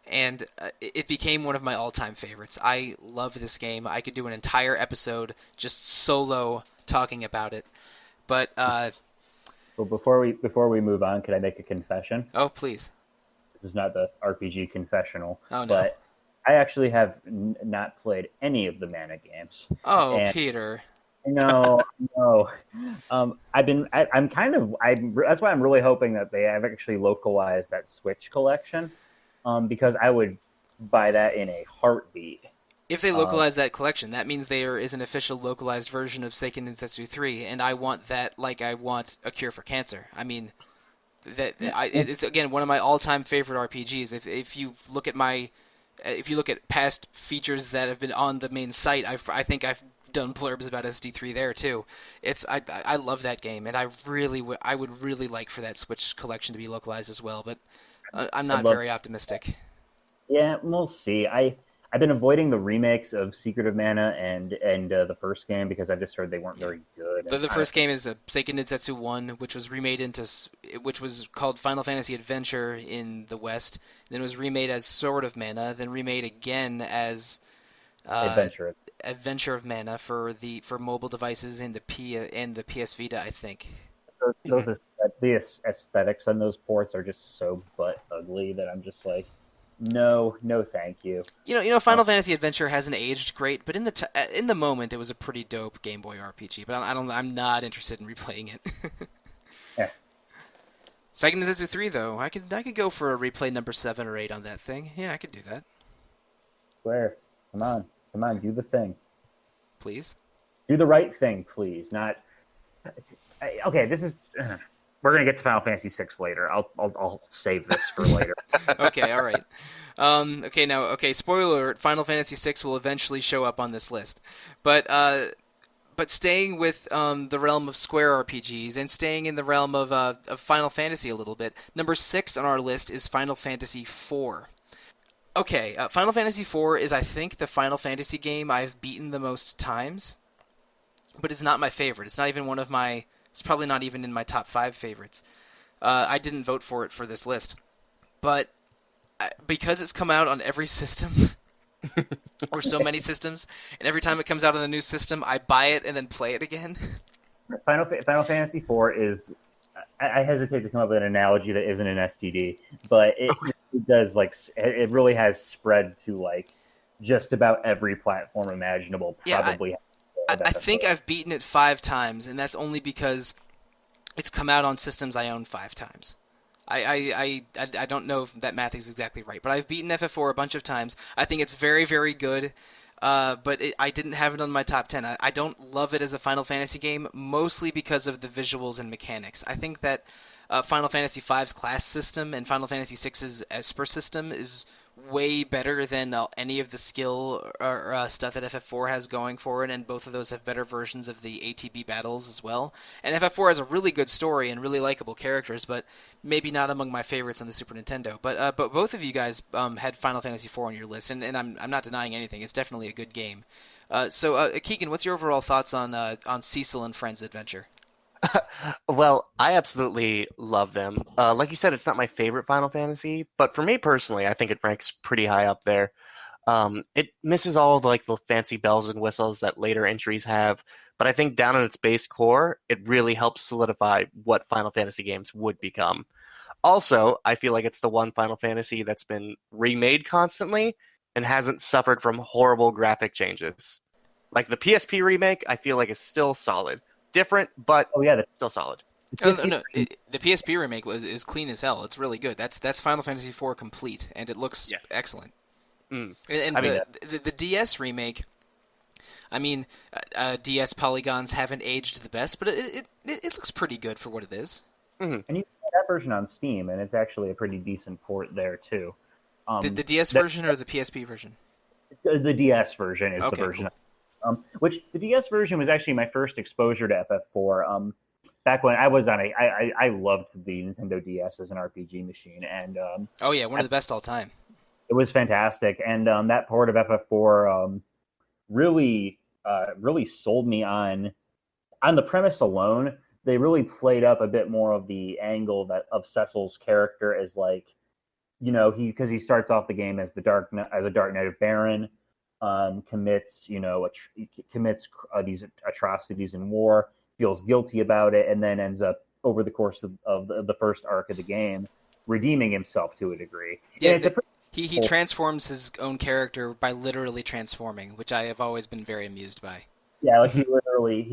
And it became one of my all-time favorites. I love this game. I could do an entire episode just solo talking about it. But Well, before we move on, can I make a confession? Oh, please. This is not the RPG confessional. Oh, no. But I actually have not played any of the Mana games. Oh, Peter. No. That's why I'm really hoping that they have actually localized that Switch collection, because I would buy that in a heartbeat. If they localize that collection, that means there is an official localized version of Seiken Densetsu 3, and I want that like I want A Cure for Cancer. I mean, it's again one of my all-time favorite RPGs. If you look at past features that have been on the main site, I think I've done blurbs about SD3 there too. I love that game, and I would really like for that Switch collection to be localized as well, but I'm not very optimistic. Yeah, we'll see. I've been avoiding the remakes of Secret of Mana and the first game because I've just heard they weren't very good. The first game is Seiken Densetsu 1, which was called Final Fantasy Adventure in the West. Then it was remade as Sword of Mana, then remade again as Adventure of Mana for mobile devices and the PS Vita, I think. The aesthetics on those ports are just so butt ugly that I'm just like, no, thank you. Final Fantasy Adventure hasn't aged great, but in the moment it was a pretty dope Game Boy RPG. But I'm not interested in replaying it. Yeah. Seiken Densetsu 3 though, I could go for a replay number 7 or 8 on that thing. Yeah, I could do that. Swear, come on, do the thing. Please. Do the right thing, please. Not. Okay, this is. We're gonna get to Final Fantasy VI later. I'll save this for later. Okay, all right. Spoiler alert: Final Fantasy VI will eventually show up on this list, but staying with the realm of Square RPGs and staying in the realm of Final Fantasy a little bit, number 6 on our list is Final Fantasy IV. Okay, Final Fantasy IV is, I think, the Final Fantasy game I've beaten the most times, but it's not my favorite. It's not even one of my. It's probably not even in my top 5 favorites. I didn't vote for it for this list, but because it's come out on every system, or so many systems, and every time it comes out on a new system, I buy it and then play it again. Final Fantasy IV is. I hesitate to come up with an analogy that isn't an STD, but it does it really has spread to just about every platform imaginable. Probably. I think I've beaten it 5 times, and that's only because it's come out on systems I own 5 times. I don't know if that math is exactly right, but I've beaten FF4 a bunch of times. I think it's very, very good, but I didn't have it on my top 10. I don't love it as a Final Fantasy game, mostly because of the visuals and mechanics. I think that Final Fantasy V's class system and Final Fantasy VI's Esper system is way better than any of the skill or stuff that FF4 has going for it, and both of those have better versions of the ATB battles as well. And FF4 has a really good story and really likable characters, but maybe not among my favorites on the Super Nintendo. But both of you guys had Final Fantasy IV on your list, and I'm not denying anything. It's definitely a good game. So Keegan, what's your overall thoughts on Cecil and Friends Adventure? Well, I absolutely love them. Like you said, it's not my favorite Final Fantasy, but for me personally, I think it ranks pretty high up there. It misses all the fancy bells and whistles that later entries have, but I think down in its base core, it really helps solidify what Final Fantasy games would become. Also, I feel like it's the one Final Fantasy that's been remade constantly and hasn't suffered from horrible graphic changes. Like the PSP remake, I feel like is still solid. Different, but still solid. Oh, no, the PSP remake is clean as hell. It's really good. That's Final Fantasy IV complete, and it looks excellent. And the DS remake, I mean, DS polygons haven't aged the best, but it looks pretty good for what it is. Mm-hmm. And you can get that version on Steam, and it's actually a pretty decent port there too. The DS version or the PSP version? The DS version is the version. Cool. Which the DS version was actually my first exposure to FF4. Back when I was on I loved the Nintendo DS as an RPG machine, and one of the best all time. It was fantastic, and that port of FF4 really sold me on the premise alone. They really played up a bit more of the angle of Cecil's character as because he starts off the game as a Dark Knight of Baron. Commits these atrocities in war, feels guilty about it, and then ends up over the course of the first arc of the game redeeming himself to a degree. Yeah, he transforms his own character by literally transforming, which I have always been very amused by. Yeah, he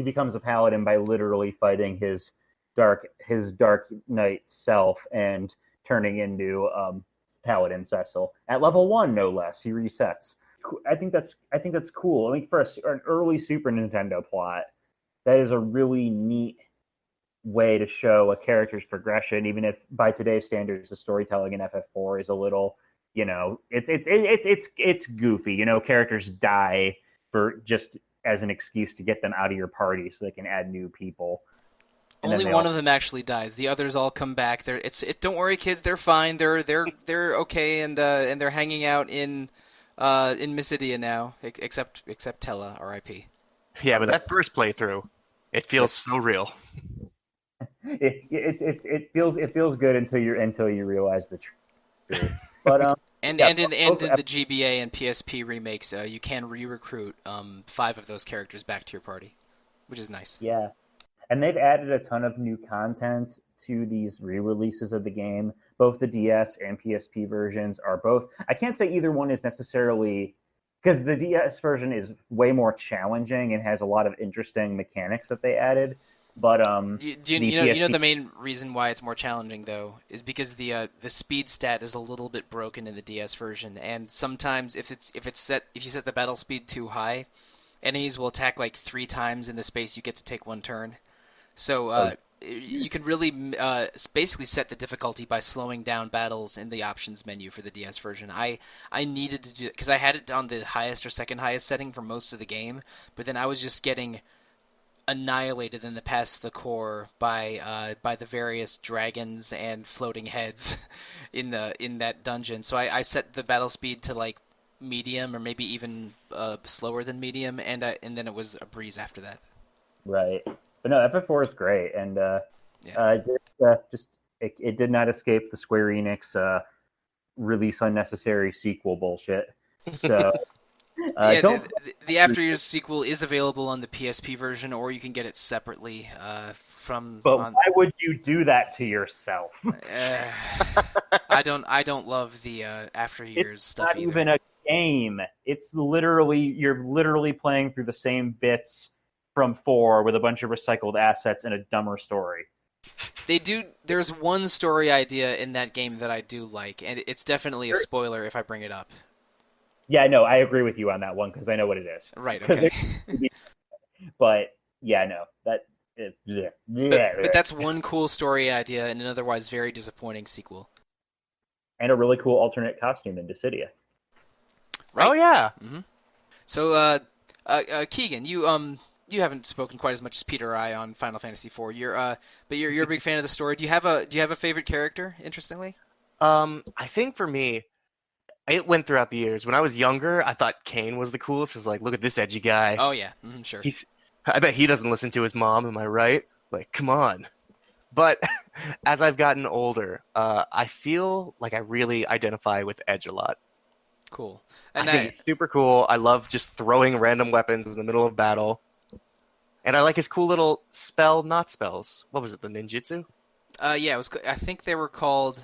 becomes a paladin by literally fighting his dark knight self and turning into paladin Cecil at level 1, no less. He resets. I think that's cool. I mean, for an early Super Nintendo plot, that is a really neat way to show a character's progression. Even if by today's standards, the storytelling in FF4 is a little, it's goofy. Characters die for just as an excuse to get them out of your party so they can add new people. Only one of them actually dies. The others all come back. Don't worry, kids. They're fine. They're okay, and they're hanging out in Mysidia now, except Tella, R.I.P. Yeah, but that first playthrough, it feels so real. It feels good until you realize the truth. But in the GBA and PSP remakes, you can re-recruit 5 of those characters back to your party, which is nice. Yeah, and they've added a ton of new content to these re-releases of the game. Both the DS and PSP versions are both. I can't say either one is necessarily, because the DS version is way more challenging and has a lot of interesting mechanics that they added. But you know the main reason why it's more challenging though is because the speed stat is a little bit broken in the DS version, and sometimes if you set the battle speed too high, enemies will attack like 3 times in the space you get to take 1 turn. So you can really basically set the difficulty by slowing down battles in the options menu for the DS version. I needed to do it because I had it on the highest or second highest setting for most of the game, but then I was just getting annihilated in the path to the core by the various dragons and floating heads in that dungeon. So I set the battle speed to like medium or maybe even slower than medium, and then it was a breeze after that. Right. But no, FF4 is great, and it did not escape the Square Enix release unnecessary sequel bullshit. So the After Years sequel is available on the PSP version, or you can get it separately from. But why would you do that to yourself? I don't love the After Years stuff either. game. You're literally playing through the same bits from 4 with a bunch of recycled assets and a dumber story. There's one story idea in that game that I do like, and it's definitely a spoiler if I bring it up. Yeah, no, I agree with you on that one because I know what it is. Right, okay. But yeah, no, that. But that's one cool story idea in an otherwise very disappointing sequel. And a really cool alternate costume in Dissidia. Right? Oh yeah. Mm-hmm. So, Keegan, you haven't spoken quite as much as Peter or I on Final Fantasy IV. But you're a big fan of the story. Do you have a favorite character? Interestingly, I think for me, it went throughout the years. When I was younger, I thought Kane was the coolest. It was like, look at this edgy guy. Oh yeah, sure. I bet he doesn't listen to his mom. Am I right? Like, come on. But as I've gotten older, I feel like I really identify with Edge a lot. Cool. And I think he's super cool. I love just throwing random weapons in the middle of battle. And I like his cool little not spells. What was it, the ninjutsu? Yeah, it was. I think they were called.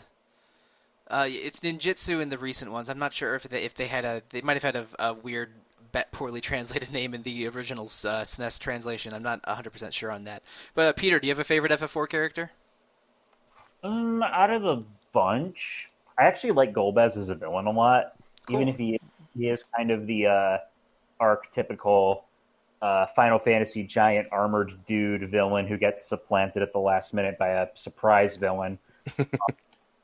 It's ninjutsu in the recent ones. I'm not sure if they had they might have had a weird, poorly translated name in the original SNES translation. I'm not 100% sure on that. But Peter, do you have a favorite FF4 character? Out of the bunch, I actually like Golbez as a villain a lot. Cool. Even if he is kind of the archetypical Final Fantasy giant armored dude villain who gets supplanted at the last minute by a surprise villain.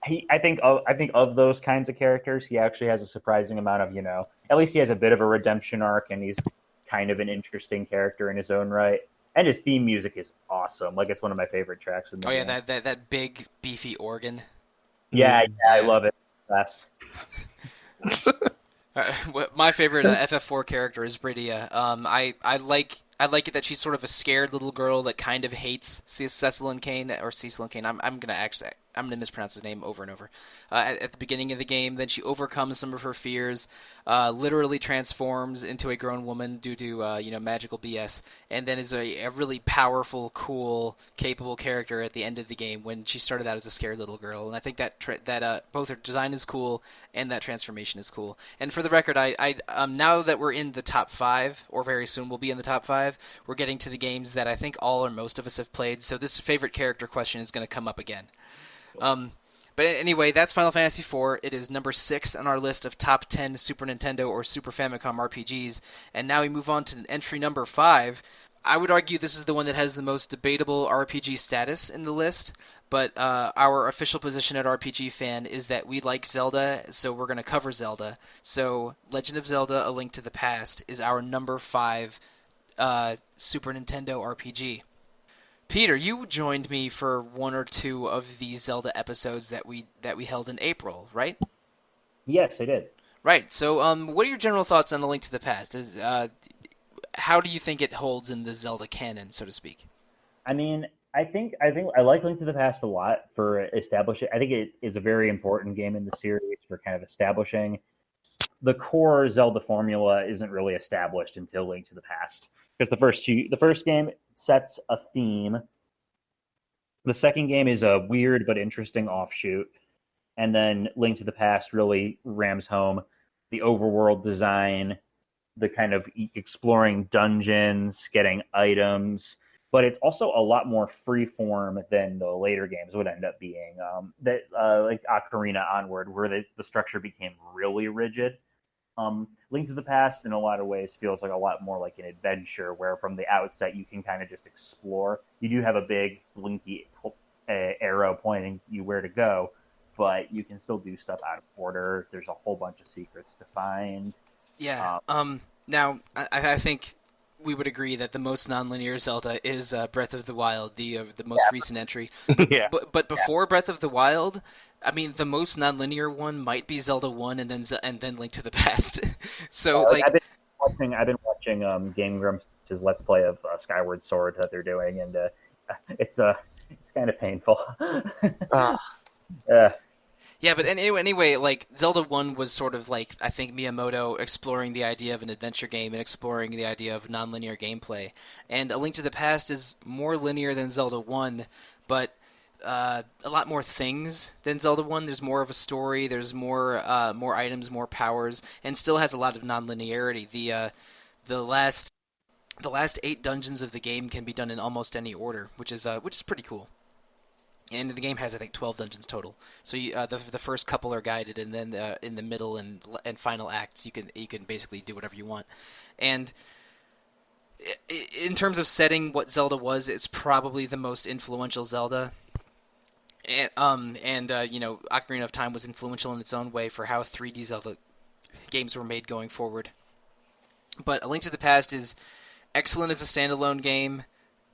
I think of those kinds of characters, he actually has a surprising amount of, at least he has a bit of a redemption arc, and he's kind of an interesting character in his own right. And his theme music is awesome. Like, it's one of my favorite tracks in the game. Yeah, that big beefy organ. Yeah, I love it. Best. My favorite FF4 character is Bridia. I like it that she's sort of a scared little girl that kind of hates Cecil and Kane. I'm gonna mispronounce his name over and over. At the beginning of the game, then she overcomes some of her fears, literally transforms into a grown woman due to magical BS, and then is a really powerful, cool, capable character at the end of the game when she started out as a scared little girl. And I think that both her design is cool and that transformation is cool. And for the record, I now that we're in the top 5, or very soon we'll be in the top 5, we're getting to the games that I think all or most of us have played. So this favorite character question is going to come up again. But anyway, that's Final Fantasy IV. It is number 6 on our list of top 10 Super Nintendo or Super Famicom RPGs. And now we move on to entry number 5. I would argue this is the one that has the most debatable RPG status in the list. But our official position at RPG Fan is that we like Zelda, so we're going to cover Zelda. So Legend of Zelda: A Link to the Past is our number 5 Super Nintendo RPG. Peter, you joined me for one or two of the Zelda episodes that we held in April, right? Yes, I did. Right. So, what are your general thoughts on A Link to the Past? How do you think it holds in the Zelda canon, so to speak? I mean, I think I like Link to the Past a lot for establishing. I think it is a very important game in the series for kind of establishing the core Zelda formula. Isn't really established until Link to the Past, because the first game sets a theme. The second game is a weird but interesting offshoot, and then Link to the Past really rams home the overworld design, the kind of exploring dungeons, getting items, but it's also a lot more freeform than the later games would end up being. Like Ocarina onward, where the structure became really rigid. Link to the Past, in a lot of ways, feels like a lot more like an adventure, where from the outset you can kind of just explore. You do have a big blinky arrow pointing you where to go, but you can still do stuff out of order. There's a whole bunch of secrets to find. Yeah. Now, I think we would agree that the most nonlinear Zelda is Breath of the Wild, the most recent entry. Yeah. But before Breath of the Wild, I mean, the most nonlinear one might be Zelda 1 and then Link to the Past. So I've been watching Game Grumps' Let's Play of Skyward Sword that they're doing, and it's kind of painful. Yeah, but anyway, like, Zelda 1 was sort of like, I think, Miyamoto exploring the idea of an adventure game and exploring the idea of nonlinear gameplay. And A Link to the Past is more linear than Zelda 1, but a lot more things than Zelda 1. There's more of a story. There's more items, more powers, and still has a lot of non-linearity. The last 8 dungeons of the game can be done in almost any order, which is pretty cool. And the game has, I think, 12 dungeons total. So the first couple are guided, and then in the middle and final acts, you can basically do whatever you want. And in terms of setting what Zelda was, it's probably the most influential Zelda. And Ocarina of Time was influential in its own way for how 3D Zelda games were made going forward. But A Link to the Past is excellent as a standalone game,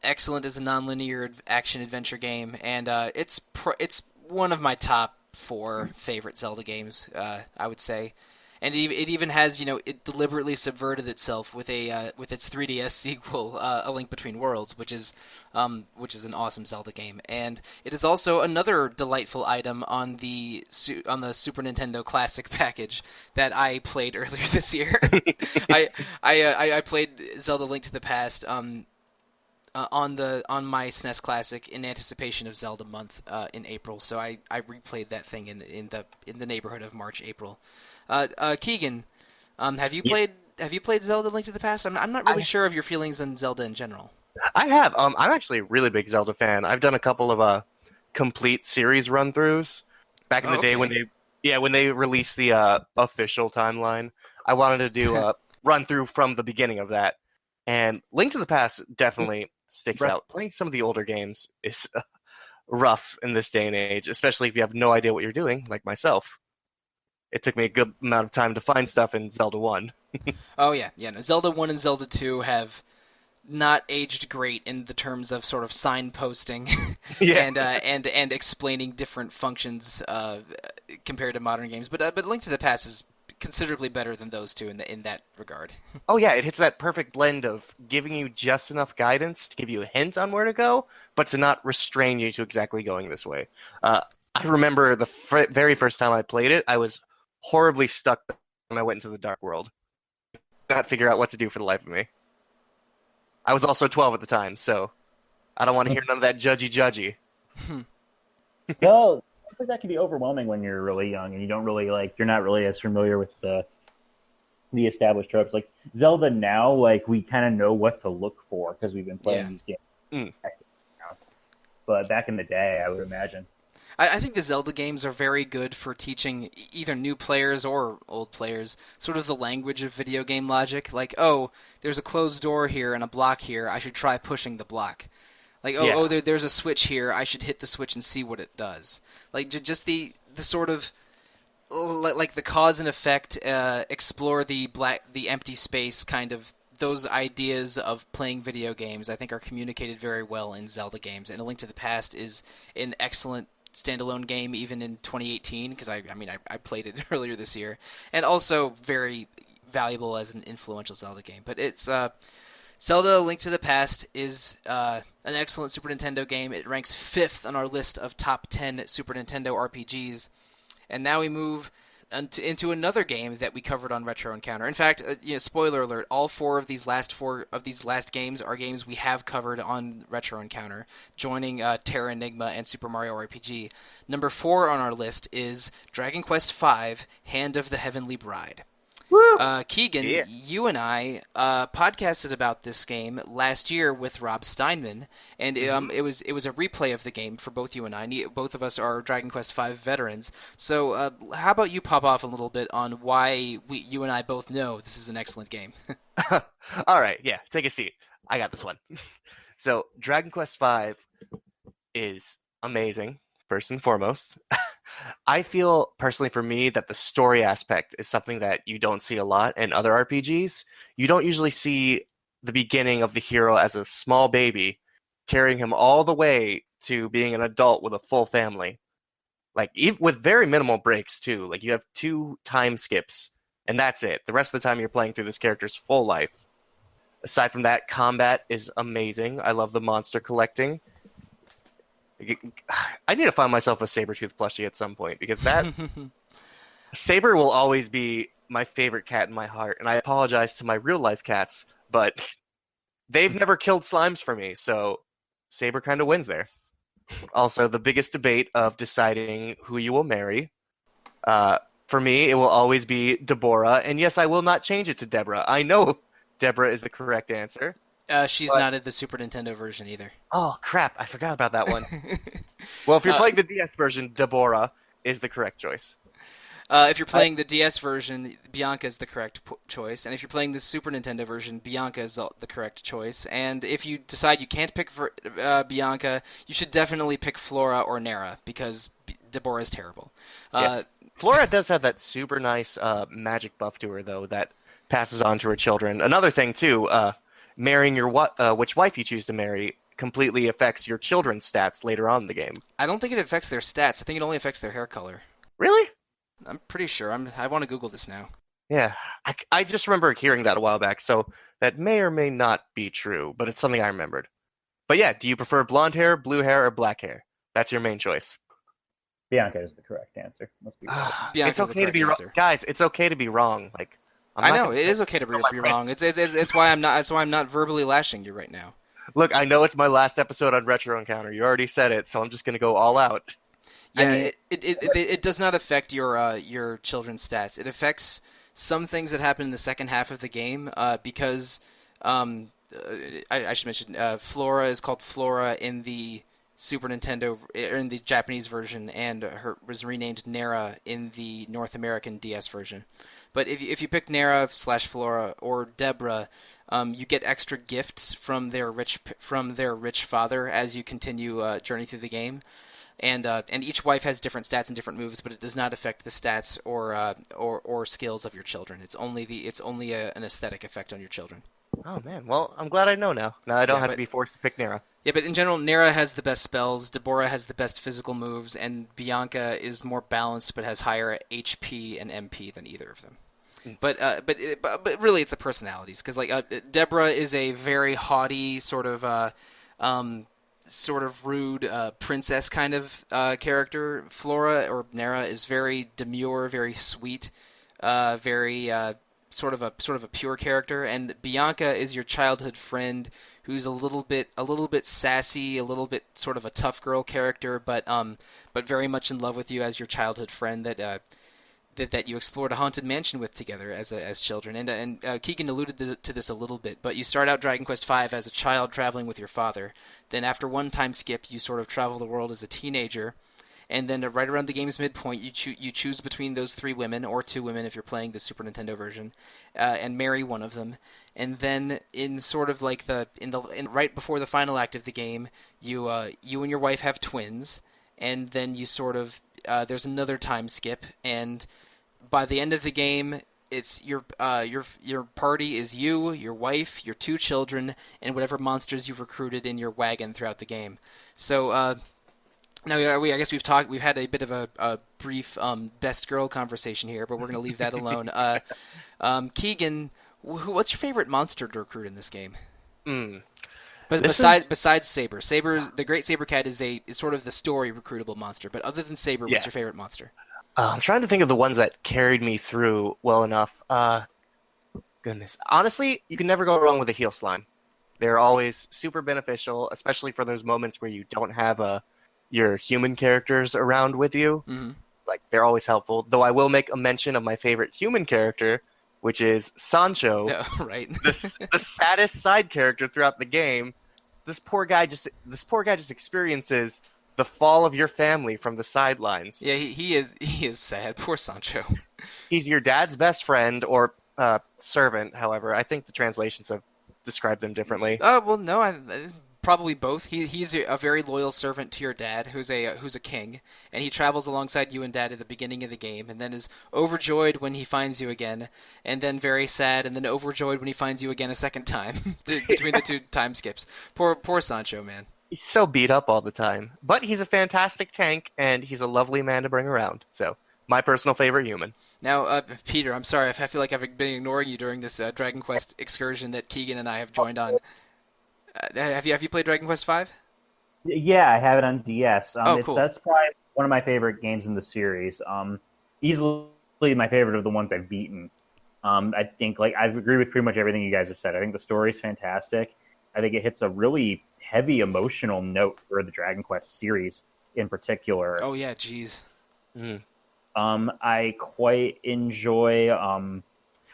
excellent as a non-linear action-adventure game, and it's one of my top 4 favorite Zelda games, I would say. And it even has, it deliberately subverted itself with its 3DS sequel, A Link Between Worlds, which is an awesome Zelda game. And it is also another delightful item on the Super Nintendo Classic package that I played earlier this year. I played Zelda Link to the Past on my SNES Classic in anticipation of Zelda Month in April. So I replayed that thing in the neighborhood of March, April. Keegan, have you played Zelda Link to the Past? I'm not really sure of your feelings on Zelda in general. I have. I'm actually a really big Zelda fan. I've done a couple of complete series run-throughs back in the day when they released the official timeline. I wanted to do a run-through from the beginning of that. And Link to the Past definitely sticks out. Playing some of the older games is rough in this day and age, especially if you have no idea what you're doing, like myself. It took me a good amount of time to find stuff in Zelda 1. Oh, yeah. No, Zelda 1 and Zelda 2 have not aged great in the terms of sort of signposting and explaining different functions compared to modern games. But Link to the Past is considerably better than those two in that regard. Oh, yeah. It hits that perfect blend of giving you just enough guidance to give you a hint on where to go, but to not restrain you to exactly going this way. I remember the very first time I played it, I was horribly stuck when I went into the Dark World. Not figure out what to do for the life of me. I was also 12 at the time, so I don't want to hear none of that judgy. No, I think that can be overwhelming when you're really young and you don't really you're not really as familiar with the established tropes. Like Zelda now, we kind of know what to look for because we've been playing these games. But back in the day, I would imagine. I think the Zelda games are very good for teaching either new players or old players sort of the language of video game logic. Like, oh, there's a closed door here and a block here. I should try pushing the block. Like, there's a switch here. I should hit the switch and see what it does. Like, just the sort of like the cause and effect, explore the empty space kind of. Those ideas of playing video games, I think, are communicated very well in Zelda games. And A Link to the Past is an excellent standalone game even in 2018 because I played it earlier this year, and also very valuable as an influential Zelda game. But it's Zelda Link to the Past is an excellent Super Nintendo game. It ranks 5th on our list of top 10 Super Nintendo RPGs. And now we move into another game that we covered on Retro Encounter. In fact, spoiler alert, all 4 of these last games are games we have covered on Retro Encounter, joining Terra Enigma and Super Mario RPG. Number 4 on our list is Dragon Quest V: Hand of the Heavenly Bride. Keegan, you and I podcasted about this game last year with Rob Steinman, and it was a replay of the game for both you and I. Both of us are Dragon Quest V veterans. So how about you pop off a little bit on why you and I both know this is an excellent game? All right, yeah, take a seat. I got this one. So Dragon Quest V is amazing, first and foremost. I feel, personally for me, that the story aspect is something that you don't see a lot in other RPGs. You don't usually see the beginning of the hero as a small baby, carrying him all the way to being an adult with a full family. Like, with very minimal breaks, too. Like, you have 2 time skips, and that's it. The rest of the time you're playing through this character's full life. Aside from that, combat is amazing. I love the monster collecting. I need to find myself a Sabretooth plushie at some point, because that Saber will always be my favorite cat in my heart, and I apologize to my real-life cats, but they've never killed slimes for me, so Saber kind of wins there. Also, the biggest debate of deciding who you will marry. For me, it will always be Deborah, and yes, I will not change it to Deborah. I know Deborah is the correct answer. She's But- not in the Super Nintendo version either. Oh, crap, I forgot about that one. Well, if you're playing the DS version, Deborah is the correct choice. If you're playing the DS version, Bianca is the correct choice, and if you're playing the Super Nintendo version, Bianca is the correct choice. And if you decide you can't pick Bianca, you should definitely pick Flora or Nera, because Deborah is terrible. Yeah. Flora does have that super nice magic buff to her, though, that passes on to her children. Another thing, too, marrying your which wife you choose to marry completely affects your children's stats later on in the game. I don't think it affects their stats. I think it only affects their hair color. Really? I'm pretty sure. I want to Google this now. Yeah, I just remember hearing that a while back, so that may or may not be true, but it's something I remembered. But yeah, do you prefer blonde hair, blue hair, or black hair? That's your main choice. Bianca is the correct answer. Let's be honest. Bianca's It's okay to be wrong, guys. It's okay to be wrong. Like I know it is okay to be wrong. It's why I'm not. That's why I'm not verbally lashing you right now. Look, I know it's my last episode on Retro Encounter. You already said it, so I'm just gonna go all out. Yeah, I mean, it does not affect your children's stats. It affects some things that happen in the second half of the game because I should mention Flora is called Flora in the Super Nintendo in the Japanese version, and her was renamed Nera in the North American DS version. But if you pick Nera / Flora or Deborah, you get extra gifts from their rich father as you continue journey through the game. And each wife has different stats and different moves, but it does not affect the stats or skills of your children. It's only an aesthetic effect on your children. Oh man, well I'm glad I know now. Now I don't have to be forced to pick Nera. Yeah, but in general, Nera has the best spells, Deborah has the best physical moves, and Bianca is more balanced but has higher HP and MP than either of them. But really, it's the personalities, because Deborah is a very haughty sort of rude princess kind of character. Flora or Nera is very demure, very sweet, very sort of a pure character, and Bianca is your childhood friend who's a little bit sassy, a little bit sort of a tough girl character, but very much in love with you as your childhood friend that you explored a haunted mansion with together as children. And Keegan alluded to this a little bit, but you start out Dragon Quest V as a child traveling with your father. Then after one time skip, you sort of travel the world as a teenager. And then right around the game's midpoint, you choose between those three women, or two women if you're playing the Super Nintendo version, and marry one of them. And then in sort of like right before the final act of the game, you and your wife have twins, and then you sort of there's another time skip, and by the end of the game, it's your party is you, your wife, your two children, and whatever monsters you've recruited in your wagon throughout the game. So now I guess we've had a bit of a brief best girl conversation here, but we're going to leave that alone. Keegan, what's your favorite monster to recruit in this game? But besides Saber, the Great Saber Cat is sort of the story recruitable monster. But other than Saber, what's your favorite monster? I'm trying to think of the ones that carried me through well enough. Goodness, honestly, you can never go wrong with a heal slime. They're always super beneficial, especially for those moments where you don't have your human characters around with you. Mm-hmm. Like, they're always helpful. Though I will make a mention of my favorite human character, which is Sancho. Oh, right. the saddest side character throughout the game. This poor guy just experiences the fall of your family from the sidelines. Yeah, he is sad. Poor Sancho. He's your dad's best friend or servant. However, I think the translations have described them differently. Well, no, probably both. He's a very loyal servant to your dad, who's a king, and he travels alongside you and Dad at the beginning of the game, and then is overjoyed when he finds you again, and then very sad, and then overjoyed when he finds you again a second time between the two time skips. Poor Sancho, man. He's so beat up all the time, but he's a fantastic tank, and he's a lovely man to bring around. So, my personal favorite human. Now, Peter, I'm sorry. I feel like I've been ignoring you during this Dragon Quest excursion that Keegan and I have joined on. Have you played Dragon Quest V? Yeah, I have it on DS. Cool. That's probably one of my favorite games in the series. Easily my favorite of the ones I've beaten. I think I agree with pretty much everything you guys have said. I think the story's fantastic. I think it hits a really heavy emotional note for the Dragon Quest series in particular. Oh yeah, geez. I quite enjoy.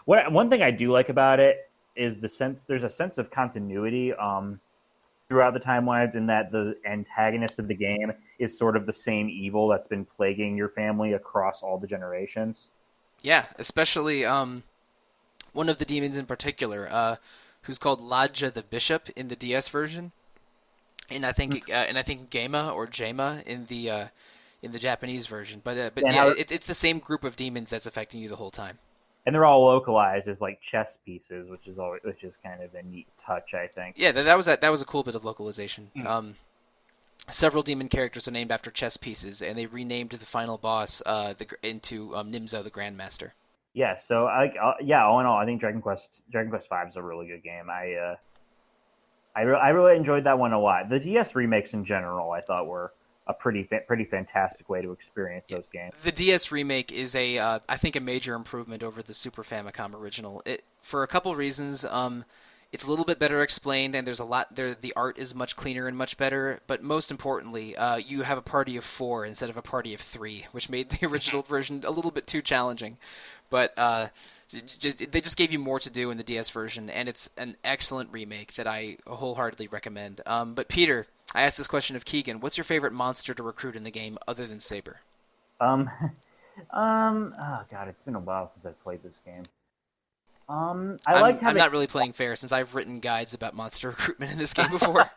One thing I do like about it is there's a sense of continuity throughout the timelines, in that the antagonist of the game is sort of the same evil that's been plaguing your family across all the generations. Yeah, especially one of the demons in particular, who's called Ladja the Bishop in the DS version, and I think Gema or Jama in the Japanese version. But yeah, it's the same group of demons that's affecting you the whole time. And they're all localized as like chess pieces, which is kind of a neat touch, I think. Yeah, that was a cool bit of localization. Several demon characters are named after chess pieces, and they renamed the final boss into Nimzo the Grandmaster. Yeah, so all in all, I think Dragon Quest V is a really good game. I really enjoyed that one a lot. The DS remakes in general, I thought, were a pretty fantastic way to experience those games. The DS remake is I think a major improvement over the Super Famicom original. For a couple reasons. It's a little bit better explained, and there's a lot there. The art is much cleaner and much better. But most importantly, you have a party of 4 instead of a party of 3, which made the original version a little bit too challenging. But they just gave you more to do in the DS version, and it's an excellent remake that I wholeheartedly recommend. But Peter, I asked this question of Keegan. What's your favorite monster to recruit in the game other than Saber? Oh God, it's been a while since I've played this game. I'm not really playing fair, since I've written guides about monster recruitment in this game before.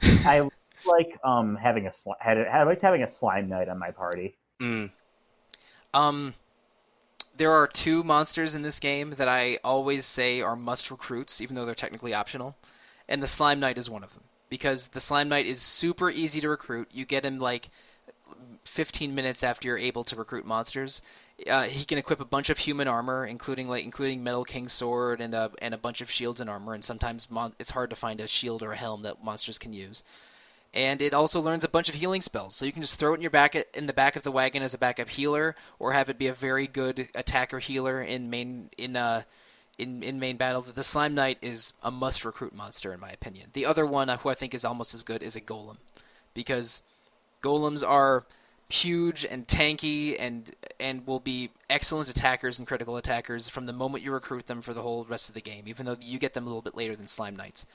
I like having a slime knight on my party. There are 2 monsters in this game that I always say are must recruits, even though they're technically optional, and the slime knight is one of them, because the slime knight is super easy to recruit. You get him like 15 minutes after you're able to recruit monsters. He can equip a bunch of human armor, including Metal King's sword and a bunch of shields and armor. And sometimes it's hard to find a shield or a helm that monsters can use. And it also learns a bunch of healing spells, so you can just throw it in the back of the wagon as a backup healer, or have it be a very good attacker healer in main battle. The Slime Knight is a must recruit monster in my opinion. The other one, who I think is almost as good, is a golem, because golems are huge and tanky and will be excellent attackers and critical attackers from the moment you recruit them for the whole rest of the game, even though you get them a little bit later than Slime Knights.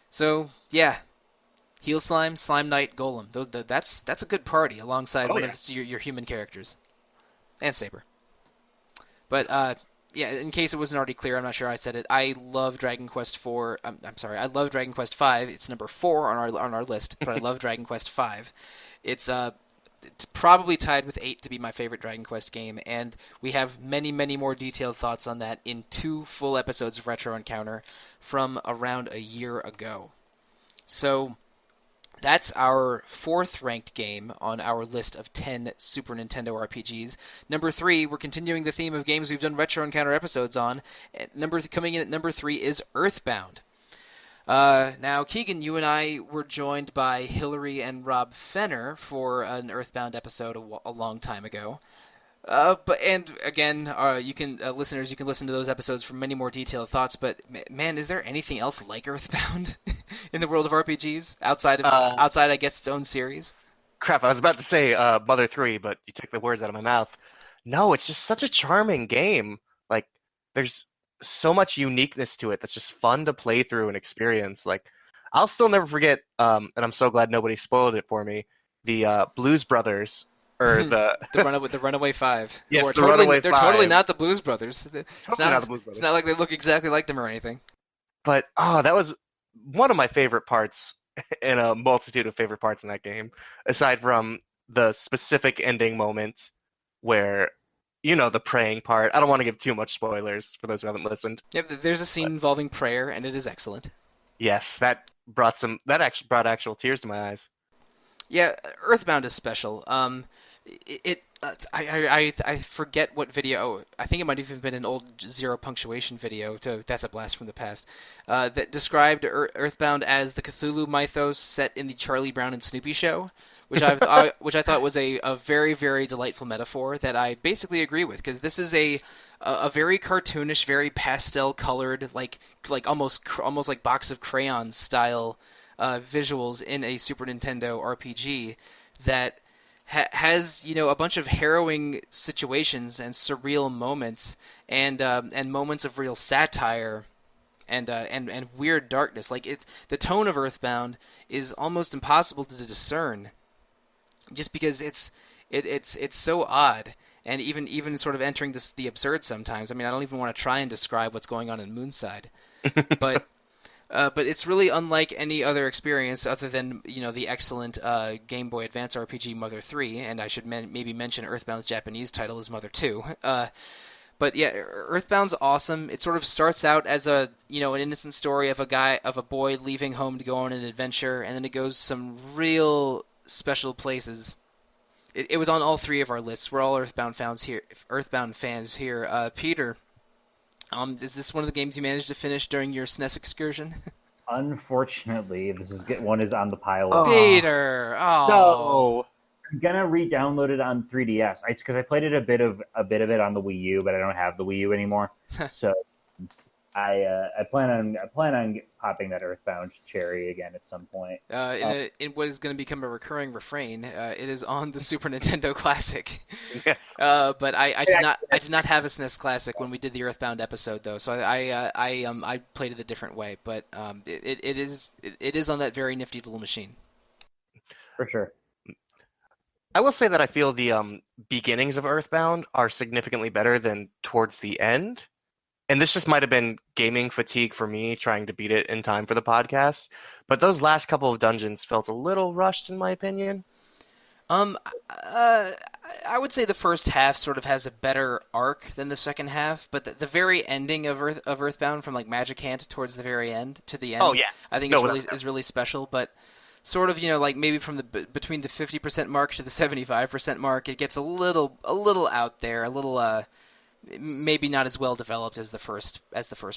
So yeah, Heal Slime, Slime Knight, Golem. That's a good party alongside of your human characters, and Saber. But yeah, in case it wasn't already clear, I'm not sure I said it. I love Dragon Quest 4. I'm sorry, I love Dragon Quest 5. It's number 4 on our list, but I love Dragon Quest 5. It's probably tied with 8 to be my favorite Dragon Quest game, and we have many, many more detailed thoughts on that in 2 full episodes of Retro Encounter from around a year ago. So that's our 4th ranked game on our list of 10 Super Nintendo RPGs. Number 3, we're continuing the theme of games we've done Retro Encounter episodes on. Coming in at number 3 is Earthbound. Now, Keegan, you and I were joined by Hillary and Rob Fenner for an Earthbound episode a long time ago. Listeners, you can listen to those episodes for many more detailed thoughts. But man, is there anything else like Earthbound in the world of RPGs outside, I guess, its own series? Crap, I was about to say Mother 3, but you took the words out of my mouth. No, it's just such a charming game. Like, there's so much uniqueness to it that's just fun to play through and experience. Like, I'll still never forget, and I'm so glad nobody spoiled it for me, the Blues Brothers, or the Runaway Five. Yeah, they're totally not the Blues Brothers. It's not the Blues Brothers. It's not like they look exactly like them or anything. But that was one of my favorite parts, and a multitude of favorite parts in that game, aside from the specific ending moment where, you know, the praying part. I don't want to give too much spoilers for those who haven't listened. Yeah, there's a scene involving prayer, and it is excellent. Yes, that actually brought actual tears to my eyes. Yeah, Earthbound is special. I forget what video. I think it might have even been an old Zero Punctuation video. That's a blast from the past. That described Earthbound as the Cthulhu mythos set in the Charlie Brown and Snoopy show, which I thought was a very, very delightful metaphor that I basically agree with, because this is a very cartoonish, very pastel colored, like almost like box of crayons style visuals in a Super Nintendo RPG that has a bunch of harrowing situations and surreal moments and moments of real satire and weird darkness. Like the tone of Earthbound is almost impossible to discern, just because it's so odd, and even sort of entering the absurd sometimes. I mean, I don't even want to try and describe what's going on in Moonside, but it's really unlike any other experience other than the excellent Game Boy Advance RPG Mother 3, and I should maybe mention Earthbound's Japanese title is Mother 2. But yeah, Earthbound's awesome. It sort of starts out as an innocent story of a boy leaving home to go on an adventure, and then it goes some real special places. It was on all three of our lists. We're all Earthbound fans here. Peter, is this one of the games you managed to finish during your SNES excursion? Unfortunately, one is on the pile. Peter, oh. So I'm gonna re-download it on 3DS because I played it a bit of it on the Wii U, but I don't have the Wii U anymore. So I plan on popping that Earthbound cherry again at some point. In what is going to become a recurring refrain, it is on the Super Nintendo Classic. Yes. But I did not have a SNES Classic when we did the Earthbound episode, though. So I played it a different way. But it is on that very nifty little machine. For sure. I will say that I feel the beginnings of Earthbound are significantly better than towards the end. And this just might have been gaming fatigue for me, trying to beat it in time for the podcast. But those last couple of dungeons felt a little rushed, in my opinion. I would say the first half sort of has a better arc than the second half, but the very ending of Earthbound, from like Magic Hand towards the very end to the end, I think is really special. But sort of like maybe from between the 50% mark to the 75% mark, it gets a little out there, a little maybe not as well developed as the first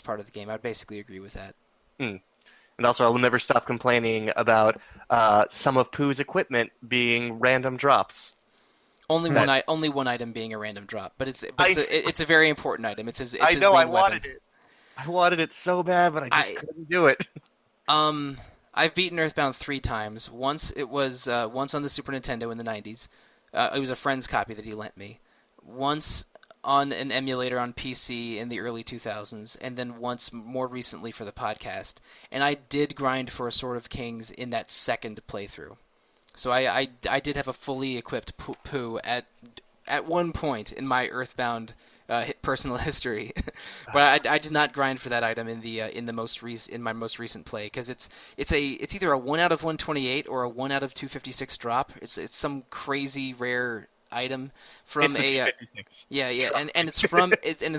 part of the game. I'd basically agree with that. And also, I will never stop complaining about some of Pooh's equipment being random drops. Only one item being a random drop, but it's a very important item. It's his main I weapon. wanted it. I wanted it so bad, but I just couldn't do it. I've beaten Earthbound 3 times. Once it was once on the Super Nintendo in the 90s. It was a friend's copy that he lent me. Once on an emulator on PC in the early 2000s, and then once more recently for the podcast. And I did grind for a Sword of Kings in that second playthrough. So I did have a fully equipped Pooh at one point in my Earthbound personal history, but I did not grind for that item in my most recent play, because it's either a 1 out of 128 or a 1 out of 256 drop. It's some crazy rare item from and it's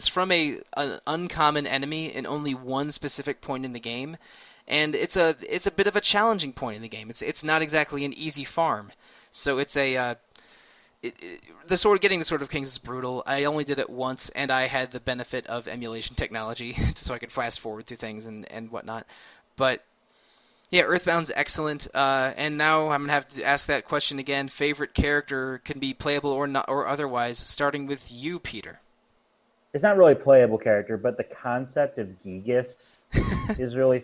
from an uncommon enemy in only one specific point in the game, and it's a bit of a challenging point in the game. It's not exactly an easy farm, so it's getting the Sword of Kings is brutal. I only did it once, and I had the benefit of emulation technology, so I could fast forward through things and whatnot. But yeah, Earthbound's excellent. And now I'm gonna have to ask that question again. Favorite character can be playable or not, or otherwise. Starting with you, Peter. It's not really a playable character, but the concept of Gigas is really.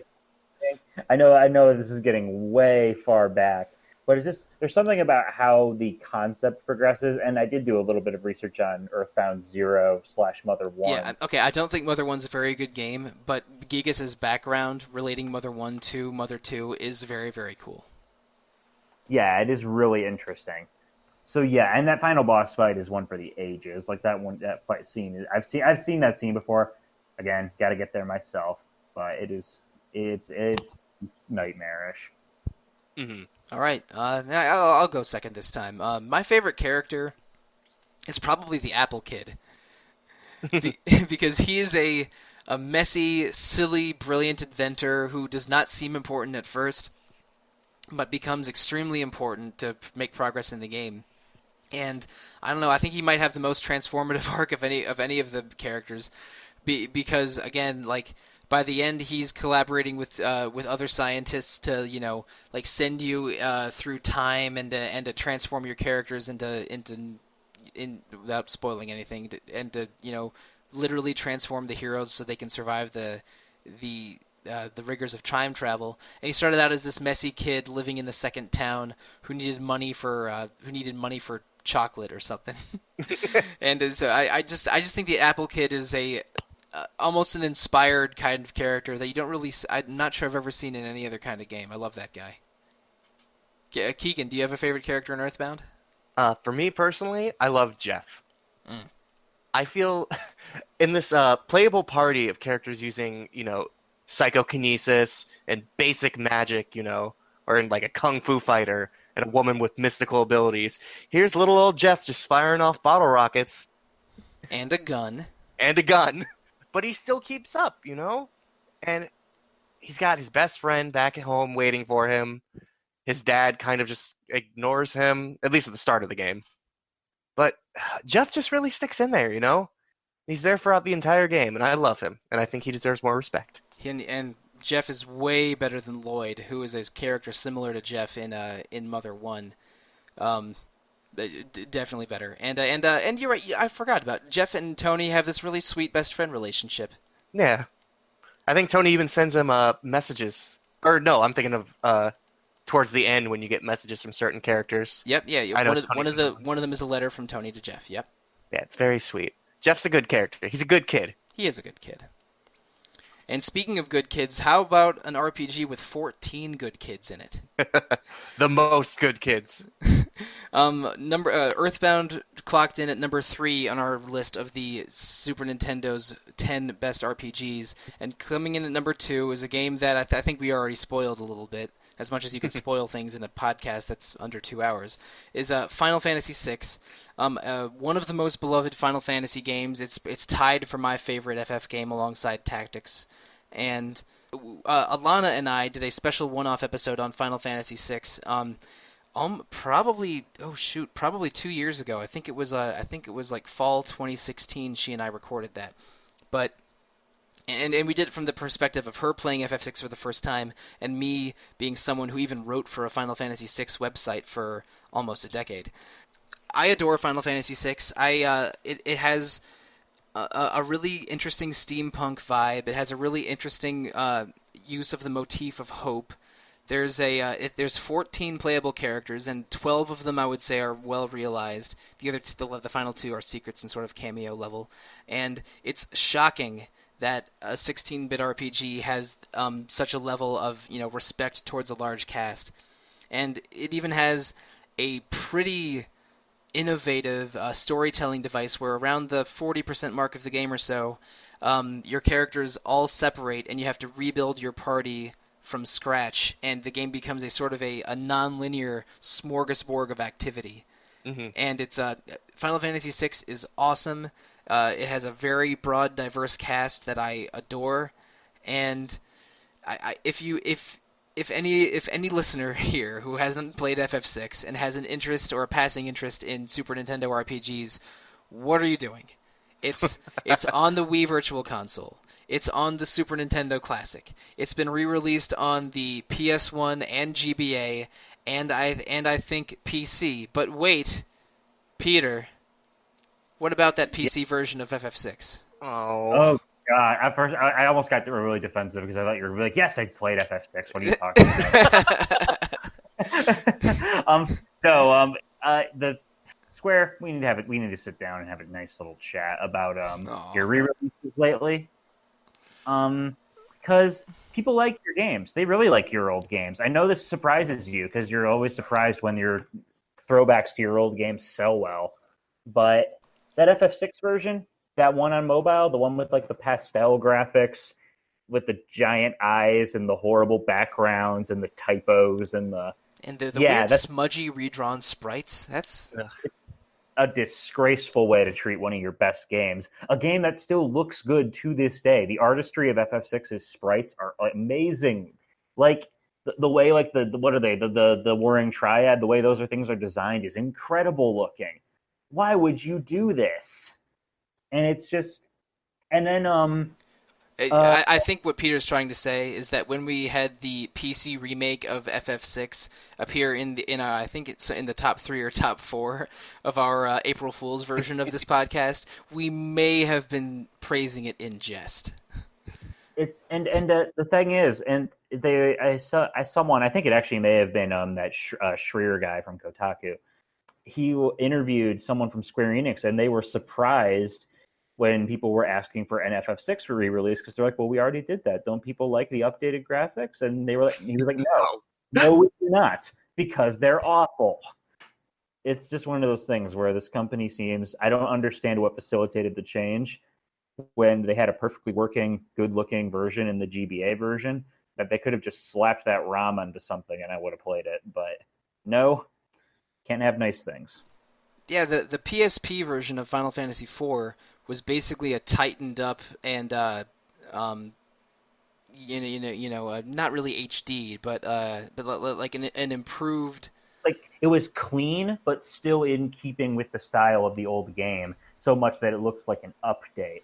I know this is getting way far back, but there's something about how the concept progresses, and I did do a little bit of research on Earthbound 0/Mother 1. Yeah, okay, I don't think Mother 1's a very good game, but Gigas' background relating Mother 1 to Mother 2 is very, very cool. Yeah, it is really interesting. So yeah, and that final boss fight is one for the ages. Like that fight scene, I've seen that scene before. Again, got to get there myself, but it's nightmarish. Mm-hmm. All right, I'll go second this time. My favorite character is probably the Apple Kid, because he is a messy, silly, brilliant inventor who does not seem important at first, but becomes extremely important to make progress in the game. And I don't know, I think he might have the most transformative arc of any of the characters, because again, like, by the end, he's collaborating with other scientists to send you through time and to transform your characters into without spoiling anything, and to literally transform the heroes so they can survive the the rigors of time travel. And he started out as this messy kid living in the second town who needed money for chocolate or something. And so I just think the Apple Kid is a almost an inspired kind of character that you don't really. I'm not sure I've ever seen in any other kind of game. I love that guy. Keegan, do you have a favorite character in Earthbound? For me personally, I love Jeff. I feel in this playable party of characters using, psychokinesis and basic magic, or in like a kung fu fighter and a woman with mystical abilities. Here's little old Jeff just firing off bottle rockets. And a gun. But he still keeps up, And he's got his best friend back at home waiting for him. His dad kind of just ignores him, at least at the start of the game. But Jeff just really sticks in there, He's there throughout the entire game, and I love him, and I think he deserves more respect. And Jeff is way better than Lloyd, who is a character similar to Jeff in Mother 1. Definitely better. And you're right, I forgot about Jeff and Tony have this really sweet best friend relationship. Yeah. I think Tony even sends him messages. Or no, I'm thinking of towards the end when you get messages from certain characters. Yep, yeah. One of them is a letter from Tony to Jeff. Yep. Yeah, it's very sweet. Jeff's a good character. He's a good kid. He is a good kid. And speaking of good kids, how about an RPG with 14 good kids in it? The most good kids. Earthbound clocked in at number 3 on our list of the Super Nintendo's 10 best RPGs, and coming in at number 2 is a game that I think we already spoiled a little bit, as much as you can spoil things in a podcast that's under 2 hours, is Final Fantasy VI. One of the most beloved Final Fantasy games. It's tied for my favorite FF game alongside Tactics. And Alana and I did a special one-off episode on Final Fantasy VI. Probably 2 years ago. I think it was like fall 2016. She and I recorded that, but. And we did it from the perspective of her playing FF6 for the first time, and me being someone who even wrote for a Final Fantasy VI website for almost a decade. I adore Final Fantasy VI. It has a really interesting steampunk vibe. It has a really interesting use of the motif of hope. There's 14 playable characters, and 12 of them I would say are well realized. The other the final 2 are secrets and sort of cameo level, and it's shocking that a 16-bit RPG has such a level of respect towards a large cast, and it even has a pretty innovative storytelling device where around the 40% mark of the game or so, your characters all separate, and you have to rebuild your party from scratch, and the game becomes a sort of a non-linear smorgasbord of activity. Mm-hmm. And it's Final Fantasy VI is awesome. It has a very broad, diverse cast that I adore, and if any listener here who hasn't played FF6 and has an interest or a passing interest in Super Nintendo RPGs, what are you doing? It's on the Wii Virtual Console. It's on the Super Nintendo Classic. It's been re-released on the PS1 and GBA, and I think PC. But wait, Peter. What about that PC version of FF6? Oh God! At first, I almost got really defensive because I thought you were like, "Yes, I played FF6." What are you talking about? The Square, we need to have it. We need to sit down and have a nice little chat about your re-releases lately. Because people like your games. They really like your old games. I know this surprises you because you're always surprised when your throwbacks to your old games sell well, but that FF6 version, that one on mobile, the one with like the pastel graphics, with the giant eyes and the horrible backgrounds and the typos and the weird smudgy redrawn sprites. That's a disgraceful way to treat one of your best games. A game that still looks good to this day. The artistry of FF6's sprites are amazing. Like the way, like the what are they? The Warring Triad. The way those things are designed is incredible looking. Why would you do this? And it's just, and then I think what Peter's trying to say is that when we had the PC remake of FF6 appear I think it's in the top 3 or top 4 of our April Fool's version of this podcast, we may have been praising it in jest. It's and the thing is, and I saw someone, I think it actually may have been that Schreier guy from Kotaku. He interviewed someone from Square Enix, and they were surprised when people were asking for an FF6 re-release because they're like, "Well, we already did that. Don't people like the updated graphics?" And they were like, he was like, "No, no, we do not, because they're awful." It's just one of those things where this company seems, I don't understand what facilitated the change when they had a perfectly working, good-looking version in the GBA version, that they could have just slapped that ROM onto something and I would have played it. But no, can't have nice things. Yeah, the PSP version of Final Fantasy IV was basically a tightened up and not really HD, but like an improved. Like, it was clean, but still in keeping with the style of the old game, so much that it looks like an update.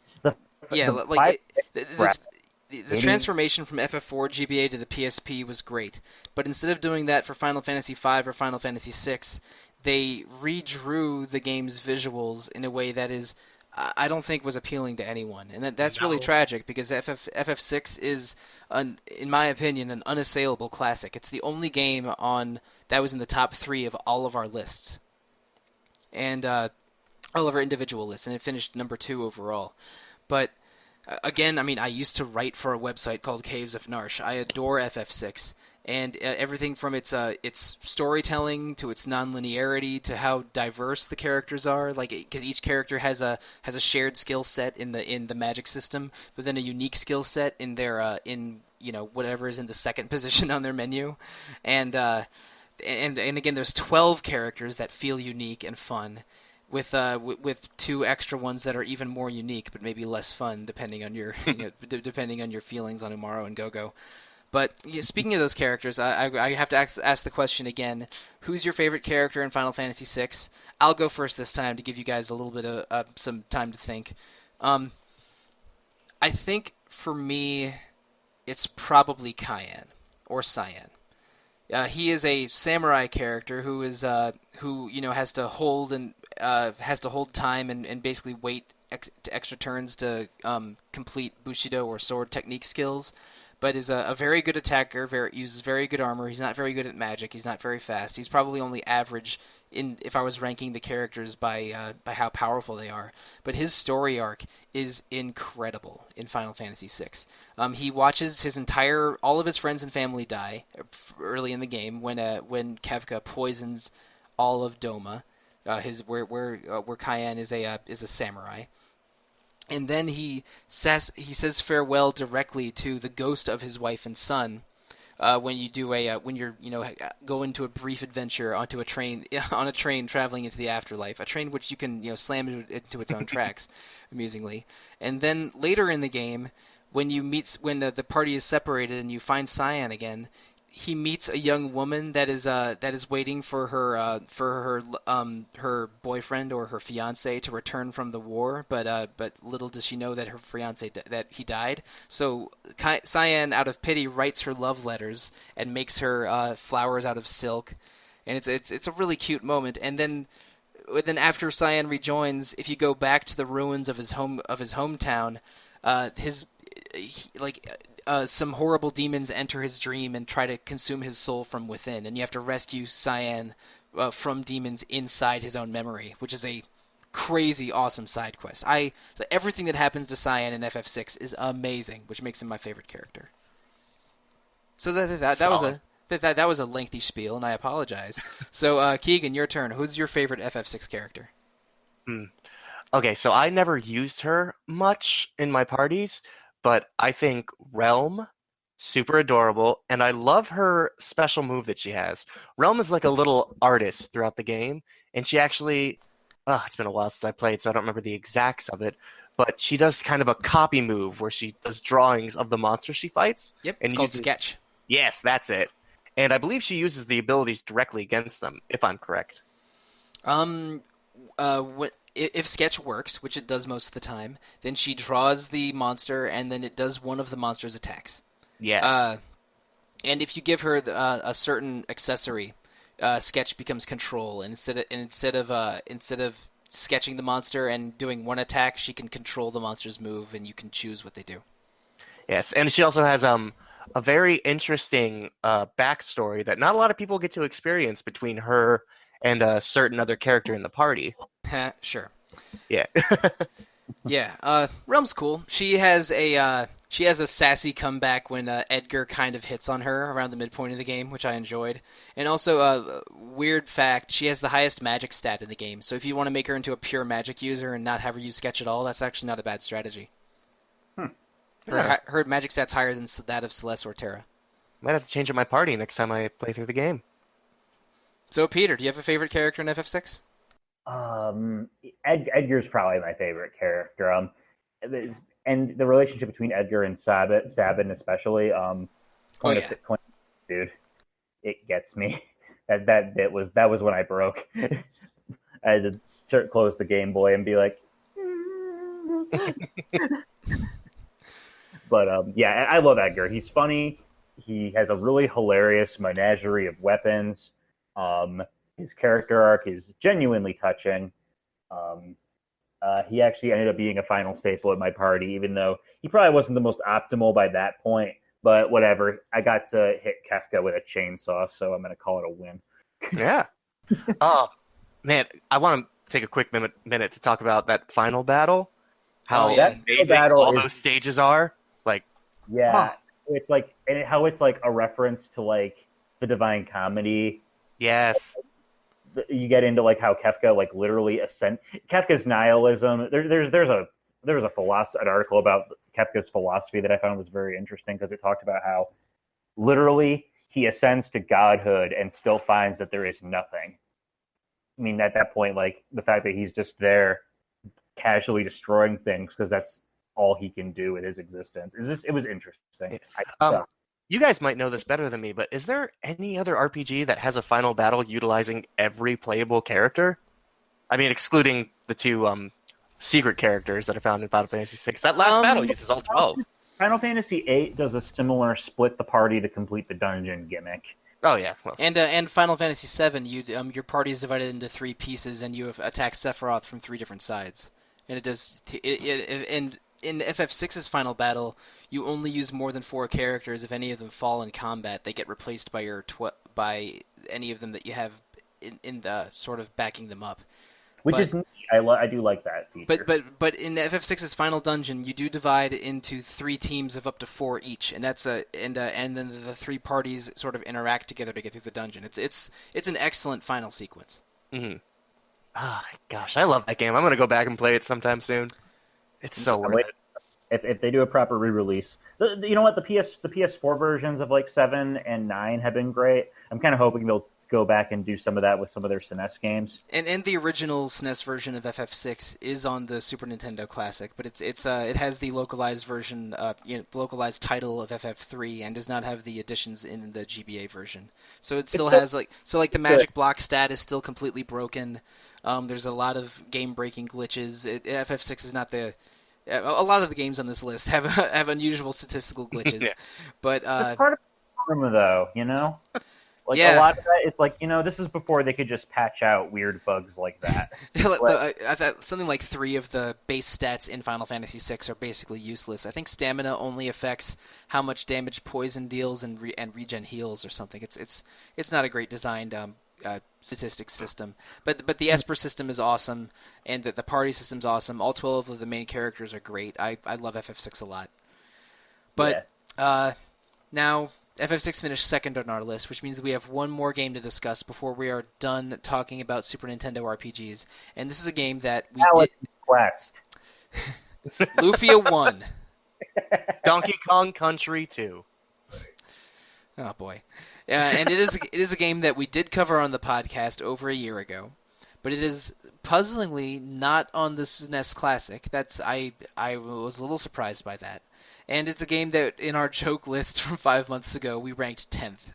Yeah, The like the Maybe. transformation from FF4 GBA to the PSP was great, but instead of doing that for Final Fantasy V or Final Fantasy VI, they redrew the game's visuals in a way that is, I don't think, was appealing to anyone, and that's really tragic because FF6 is, in my opinion, an unassailable classic. It's the only game that was in the top 3 of all of our lists, and all of our individual lists, and it finished number 2 overall. But again, I mean, I used to write for a website called Caves of Narsh. I adore FF6, and everything from its storytelling to its nonlinearity to how diverse the characters are. Like, because each character has a shared skill set in the magic system, but then a unique skill set in their whatever is in the second position on their menu, and again, there's 12 characters that feel unique and fun, with 2 extra ones that are even more unique, but maybe less fun, depending on your depending on your feelings on Umaro and Gogo. But speaking of those characters, I have to ask the question again: who's your favorite character in Final Fantasy VI? I'll go first this time to give you guys a little bit of some time to think. I think for me, it's probably Cayenne or Cyan. He is a samurai character who has to hold time and basically wait extra turns to complete Bushido or sword technique skills, but is a very good attacker. Uses very good armor. He's not very good at magic. He's not very fast. He's probably only average if I was ranking the characters by how powerful they are. But his story arc is incredible in Final Fantasy VI. He watches all of his friends and family die early in the game when Kevka poisons all of Doma, where Cayenne is a samurai. And then he says farewell directly to the ghost of his wife and son when you're go into a brief adventure on a train traveling into the afterlife, a train which you can slam into its own tracks, amusingly. And then later in the game, when the party is separated and you find Cyan again, he meets a young woman that is waiting for her boyfriend or her fiance to return from the war, but little does she know that her fiance that he died. So Cyan, out of pity, writes her love letters and makes her flowers out of silk, and it's a really cute moment. And then after Cyan rejoins, if you go back to the ruins of his hometown, some horrible demons enter his dream and try to consume his soul from within, and you have to rescue Cyan from demons inside his own memory, which is a crazy awesome side quest. Everything that happens to Cyan in FF6 is amazing, which makes him my favorite character. So that was a lengthy spiel, and I apologize. So Keegan, your turn. Who's your favorite FF6 character? Okay, so I never used her much in my parties, but I think Realm, super adorable, and I love her special move that she has. Realm is like a little artist throughout the game, and she actually, it's been a while since I played, so I don't remember the exacts of it, but she does kind of a copy move where she does drawings of the monster she fights. Yep, it's called Sketch. Yes, that's it. And I believe she uses the abilities directly against them, if I'm correct. If Sketch works, which it does most of the time, then she draws the monster, and then it does one of the monster's attacks. Yes. And if you give her a certain accessory, Sketch becomes Control, and instead of sketching the monster and doing one attack, she can control the monster's move, and you can choose what they do. Yes, and she also has a very interesting backstory that not a lot of people get to experience between her and a certain other character in the party. Sure. Yeah. Yeah, Realm's cool. She has a sassy comeback when Edgar kind of hits on her around the midpoint of the game, which I enjoyed. And also, weird fact, she has the highest magic stat in the game. So if you want to make her into a pure magic user and not have her use sketch at all, that's actually not a bad strategy. Her magic stat's higher than that of Celeste or Terra. Might have to change up my party next time I play through the game. So Peter, do you have a favorite character in FF6? Edgar's probably my favorite character. And the relationship between Edgar and Sabin especially, Quintet, dude, it gets me. That was when I broke. I had to close the Game Boy and be like, but yeah, I love Edgar. He's funny. He has a really hilarious menagerie of weapons. His character arc is genuinely touching. He actually ended up being a final staple at my party, even though he probably wasn't the most optimal by that point. But whatever, I got to hit Kefka with a chainsaw, so I'm going to call it a win. Yeah. Oh, man, I want to take a quick minute to talk about that final battle. How amazing all those stages are. Like, yeah, it's like, and how it's like a reference to like the Divine Comedy. Yes. You get into like how Kefka like literally Kefka's nihilism. There's an article about Kefka's philosophy that I found was very interesting because it talked about how literally he ascends to godhood and still finds that there is nothing. I mean, at that point, like the fact that he's just there casually destroying things because that's all he can do in his existence. It was interesting. You guys might know this better than me, but is there any other RPG that has a final battle utilizing every playable character? I mean, excluding the two secret characters that are found in Final Fantasy VI. That last battle uses all 12. Final Fantasy VIII does a similar split the party to complete the dungeon gimmick. Oh yeah, well. And Final Fantasy VII, your party is divided into 3 pieces, and you attack Sephiroth from 3 different sides. And it does. And in FF6's final battle, you only use more than 4 characters. If any of them fall in combat, they get replaced by by any of them that you have in the sort of backing them up. Which is neat. I do like that feature. But in FF6's final dungeon, you do divide into 3 teams of up to 4 each, and that's and then the 3 parties sort of interact together to get through the dungeon. It's an excellent final sequence. Mm-hmm. Ah, gosh, I love that game. I'm gonna go back and play it sometime soon. It's so worth it. If they do a proper re-release, you know what, the PS4 versions of like 7 and 9 have been great. I'm kind of hoping they'll go back and do some of that with some of their SNES games. And the original SNES version of FF6 is on the Super Nintendo Classic, but it has the localized version, the localized title of FF3, and does not have the additions in the GBA version. So it still has the magic block stat is still completely broken. There's a lot of game-breaking glitches. FF6 is not the. A lot of the games on this list have unusual statistical glitches, Yeah. But it's part of the problem, though, you know. Like yeah. A lot of that, it's like, you know, this is before they could just patch out weird bugs like that. I thought something like 3 of the base stats in Final Fantasy VI are basically useless. I think stamina only affects how much damage poison deals and regen heals or something. It's not a great designed statistics system, but the Esper system is awesome, and the party system's awesome. All 12 of the main characters are great. I love FF6 a lot. But now FF6 finished second on our list, which means that we have one more game to discuss before we are done talking about Super Nintendo RPGs. And this is a game that we did. Quest. Lufia 1. Donkey Kong Country 2. Oh boy. And it is a game that we did cover on the podcast over a year ago, but it is puzzlingly not on the SNES Classic. I was a little surprised by that. And it's a game that in our joke list from 5 months ago we ranked 10th.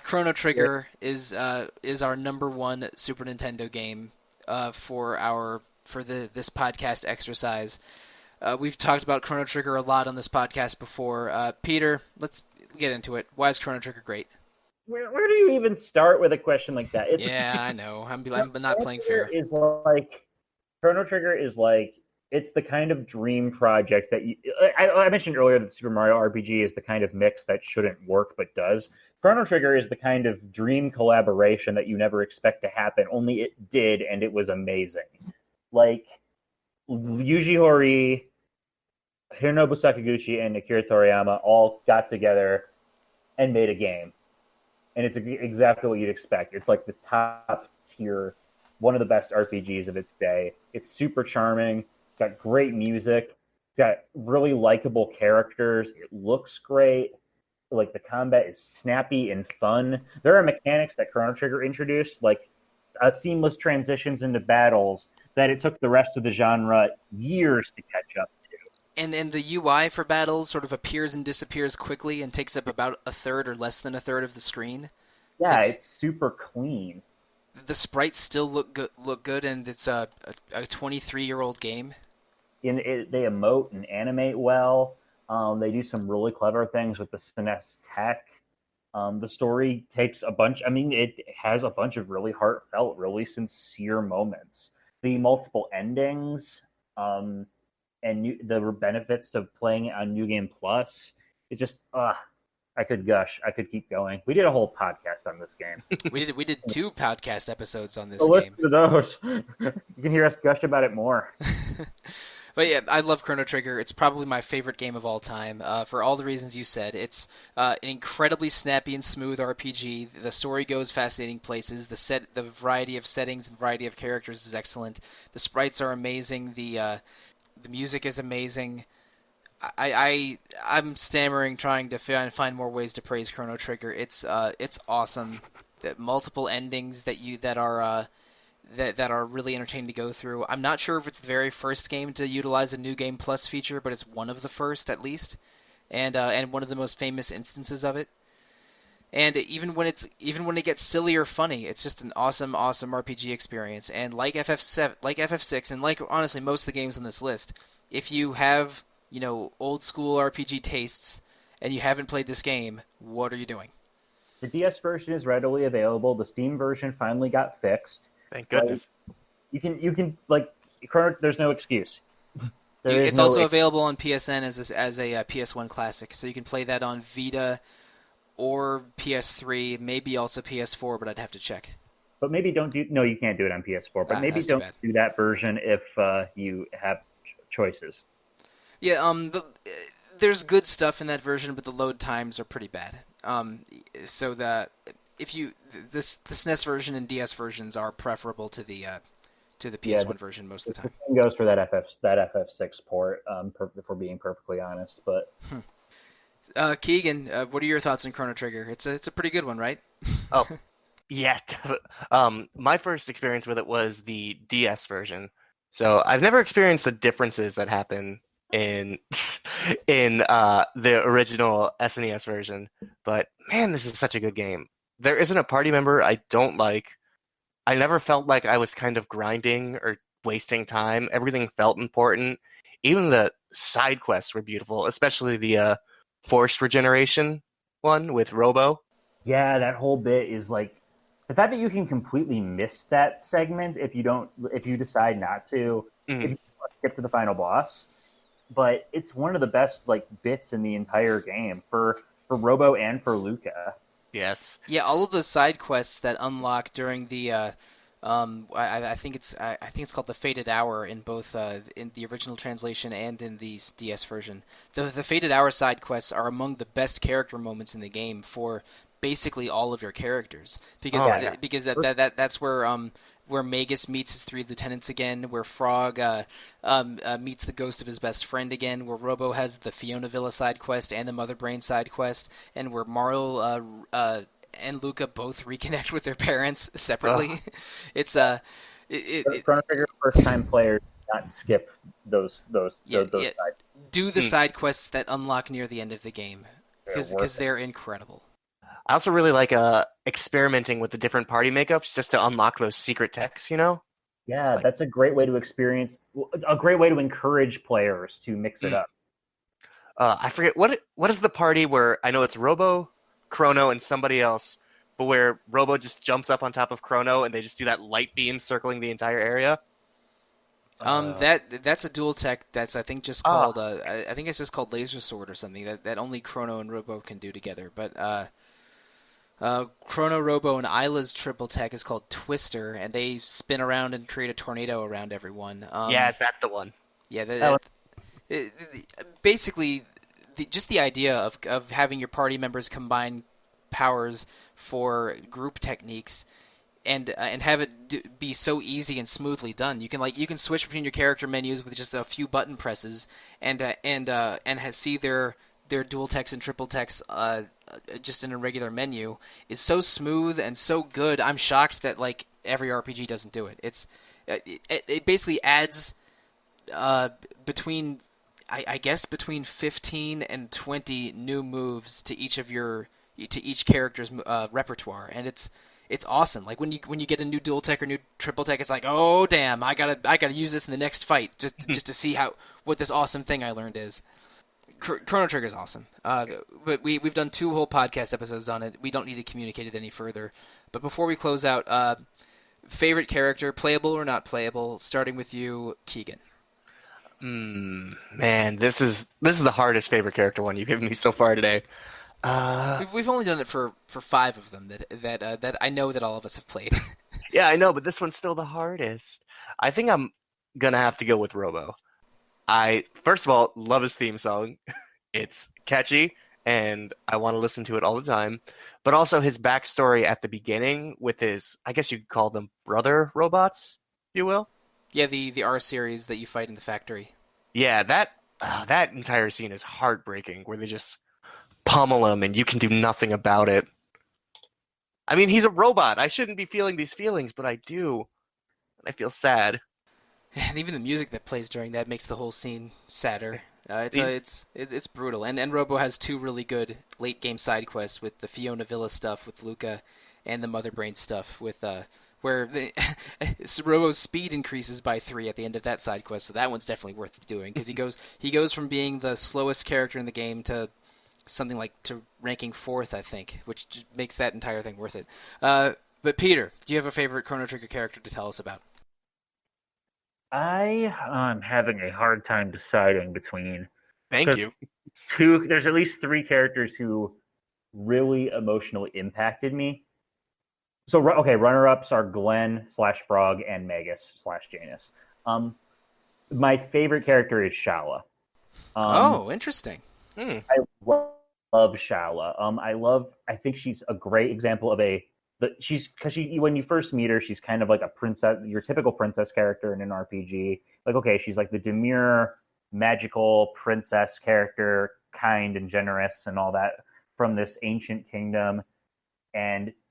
Chrono Trigger is our number 1 Super Nintendo game for this podcast exercise. We've talked about Chrono Trigger a lot on this podcast before. Peter, let's get into it. Why is Chrono Trigger great? Where do you even start with a question like that? I know. I'm not playing fair. Chrono Trigger is like it's the kind of dream project that I mentioned earlier that Super Mario RPG is the kind of mix that shouldn't work but does. Chrono Trigger is the kind of dream collaboration that you never expect to happen, only it did, and it was amazing. Like Yuji Horii, Hironobu Sakaguchi, and Akira Toriyama all got together and made a game, and it's exactly what you'd expect. It's like the top tier, one of the best RPGs of its day. It's super charming. It's got great music. It's got really likable characters. It looks great. Like the combat is snappy and fun. There are mechanics that Chrono Trigger introduced, like seamless transitions into battles, that it took the rest of the genre years to catch up to. And the UI for battles sort of appears and disappears quickly and takes up about a third or less than a third of the screen. Yeah, it's super clean. The sprites still look good, and it's a 23-year-old game. They emote and animate well. They do some really clever things with the SNES tech. The story takes a bunch. I mean, it has a bunch of really heartfelt, really sincere moments. The multiple endings, and the benefits of playing it on New Game Plus. It's just, I could gush. I could keep going. We did a whole podcast on this game. we did 2 podcast episodes on this so game. Listen to those. You can hear us gush about it more. But yeah, I love Chrono Trigger. It's probably my favorite game of all time for all the reasons you said. It's an incredibly snappy and smooth RPG. The story goes fascinating places. The variety of settings and variety of characters is excellent. The sprites are amazing. The music is amazing. I'm stammering trying to find more ways to praise Chrono Trigger. It's awesome. The multiple endings that are really entertaining to go through. I'm not sure if it's the very first game to utilize a New Game Plus feature, but it's one of the first at least, and one of the most famous instances of it. And even when it gets silly or funny, it's just an awesome RPG experience. And like FF6, and like honestly most of the games on this list, if you have old school RPG tastes and you haven't played this game, what are you doing? The DS version is readily available. The Steam version finally got fixed. Thank goodness. You can there's no excuse. It's also available on PSN as a PS1 classic, so you can play that on Vita or PS3, maybe also PS4, but I'd have to check. But maybe you can't do it on PS4, but maybe don't do that version if you have choices. Yeah, there's good stuff in that version, but the load times are pretty bad. So the SNES version and DS versions are preferable to the PS1 version most of the time. The same goes for that FF6 port. If we're being perfectly honest, but Keegan, what are your thoughts on Chrono Trigger? It's a pretty good one, right? Oh, yeah. My first experience with it was the DS version, so I've never experienced the differences that happen in the original SNES version. But man, this is such a good game. There isn't a party member I don't like. I never felt like I was kind of grinding or wasting time. Everything felt important. Even the side quests were beautiful, especially the forced regeneration one with Robo. Yeah, that whole bit is like the fact that you can completely miss that segment if you decide not to, if you skip to the final boss. But it's one of the best bits in the entire game for Robo and for Luca. Yes. Yeah, all of those side quests that unlock during the I think it's called the Fated Hour in both in the original translation and in the DS version. The Fated Hour side quests are among the best character moments in the game for basically all of your characters because that's where Magus meets his 3 lieutenants again, where Frog meets the ghost of his best friend again, where Robo has the Fiona Villa side quest and the Mother Brain side quest, and where Marl and Luca both reconnect with their parents separately. It's Chrono Trigger first time players not skip those side. Do the side quests that unlock near the end of the game because they're incredible. I also really like experimenting with the different party makeups just to unlock those secret techs, Yeah, that's a great way to encourage players to mix it up. I forget, what is the party where, I know it's Robo, Chrono, and somebody else, but where Robo just jumps up on top of Chrono and they just do that light beam circling the entire area? That's a dual tech that's I think just Ah, called I think it's just called Laser Sword or something that only Chrono and Robo can do together. But Chrono, Robo, and Isla's triple tech is called Twister, and they spin around and create a tornado around everyone. yeah, is that the one? Yeah, Oh, basically, just the idea of having your party members combine powers for group techniques and have it be so easy and smoothly done. You can switch between your character menus with just a few button presses and see their dual text and triple text just in a regular menu is so smooth and so good. I'm shocked that like every RPG doesn't do it. It basically adds between I guess between 15 and 20 new moves to each character's repertoire, and it's awesome. Like when you get a new dual tech or new triple tech, it's like, oh damn, I gotta use this in the next fight just to see what this awesome thing I learned is. Chrono Trigger is awesome, but we've done 2 whole podcast episodes on it. We don't need to communicate it any further. But before we close out, favorite character, playable or not playable, starting with you, Keegan. Man, this is the hardest favorite character one you've given me so far today. We've only done it for 5 of them that I know that all of us have played. Yeah, I know, but this one's still the hardest. I think I'm gonna have to go with Robo. I first of all love his theme song. It's catchy, and I want to listen to it all the time. But also his backstory at the beginning with his, I guess you could call them brother robots, if you will. Yeah, the R series that you fight in the factory. Yeah, that entire scene is heartbreaking, where they just pummel him, and you can do nothing about it. I mean, he's a robot. I shouldn't be feeling these feelings, but I do. And I feel sad. And even the music that plays during that makes the whole scene sadder. It's brutal. And Robo has 2 really good late game side quests with the Fiona Villa stuff with Luca, and the Mother Brain stuff with where Robo's speed increases by 3 at the end of that side quest. So that one's definitely worth doing because he goes from being the slowest character in the game to something like to ranking 4th, I think, which just makes that entire thing worth it. But Peter, do you have a favorite Chrono Trigger character to tell us about? I am having a hard time deciding between Thank you. 2. There's at least 3 characters who really emotionally impacted me. So, okay, runner-ups are Glenn / Frog and Magus / Janus. My favorite character is Shala. Interesting. I love Shala. I think she's a great example of when you first meet her, she's kind of like a princess, your typical princess character in an RPG. Like, okay, she's like the demure, magical princess character, kind and generous and all that from this ancient kingdom.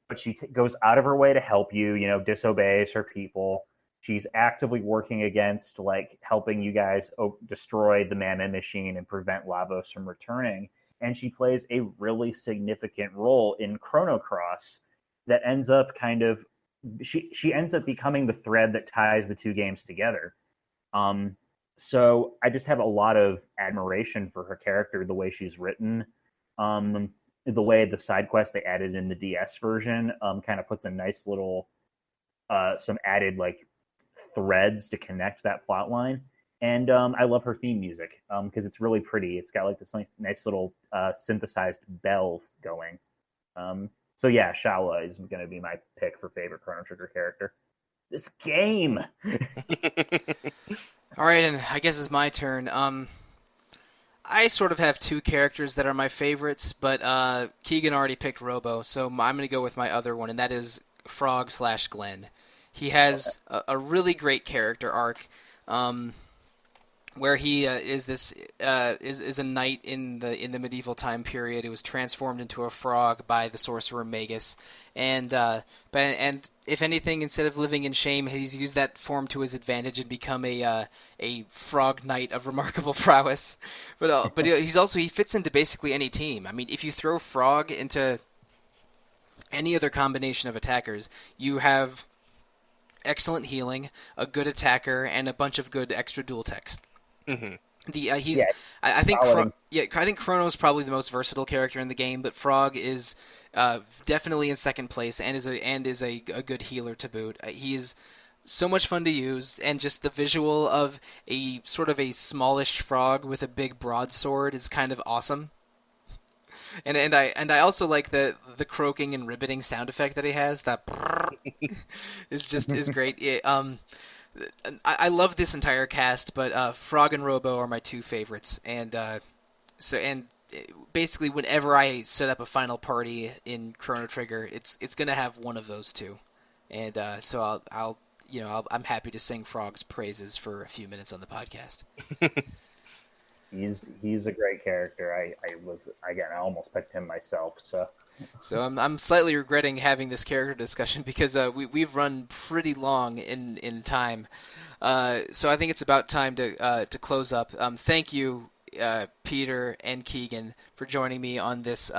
But she goes out of her way to help you, disobeys her people. She's actively working against, like, helping you guys destroy the Mammoth machine and prevent Lavos from returning. And she plays a really significant role in Chrono Cross that ends up she ends up becoming the thread that ties the 2 games together. So I just have a lot of admiration for her character, the way she's written, the way the side quest they added in the DS version kind of puts a nice little some added like threads to connect that plot line. And I love her theme music because it's really pretty. It's got like this nice little synthesized bell going. So yeah, Shala is going to be my pick for favorite Chrono Trigger character. This game. All right, and I guess it's my turn. I sort of have 2 characters that are my favorites, but Keegan already picked Robo, so I'm going to go with my other one, and that is Frog / Glenn. He has a really great character arc, where he is a knight in the medieval time period who was transformed into a frog by the sorcerer Magus, and if anything, instead of living in shame, he's used that form to his advantage and become a frog knight of remarkable prowess. But he fits into basically any team. I mean, if you throw Frog into any other combination of attackers, you have excellent healing, a good attacker, and a bunch of good extra dual text. Mm-hmm. I think Chrono is probably the most versatile character in the game, but Frog is definitely in second place and is a good healer to boot. He is so much fun to use, and just the visual of a sort of a smallish frog with a big broadsword is kind of awesome. And I also like the croaking and ribbiting sound effect that he has. That is great. I love this entire cast, but Frog and Robo are my two favorites, and basically whenever I set up a final party in Chrono Trigger, it's gonna have one of those two, and so I'm happy to sing Frog's praises for a few minutes on the podcast. He's a great character. I almost picked him myself. So I'm slightly regretting having this character discussion because we've run pretty long in time. So I think it's about time to close up. Thank you, Peter and Keegan, for joining me on this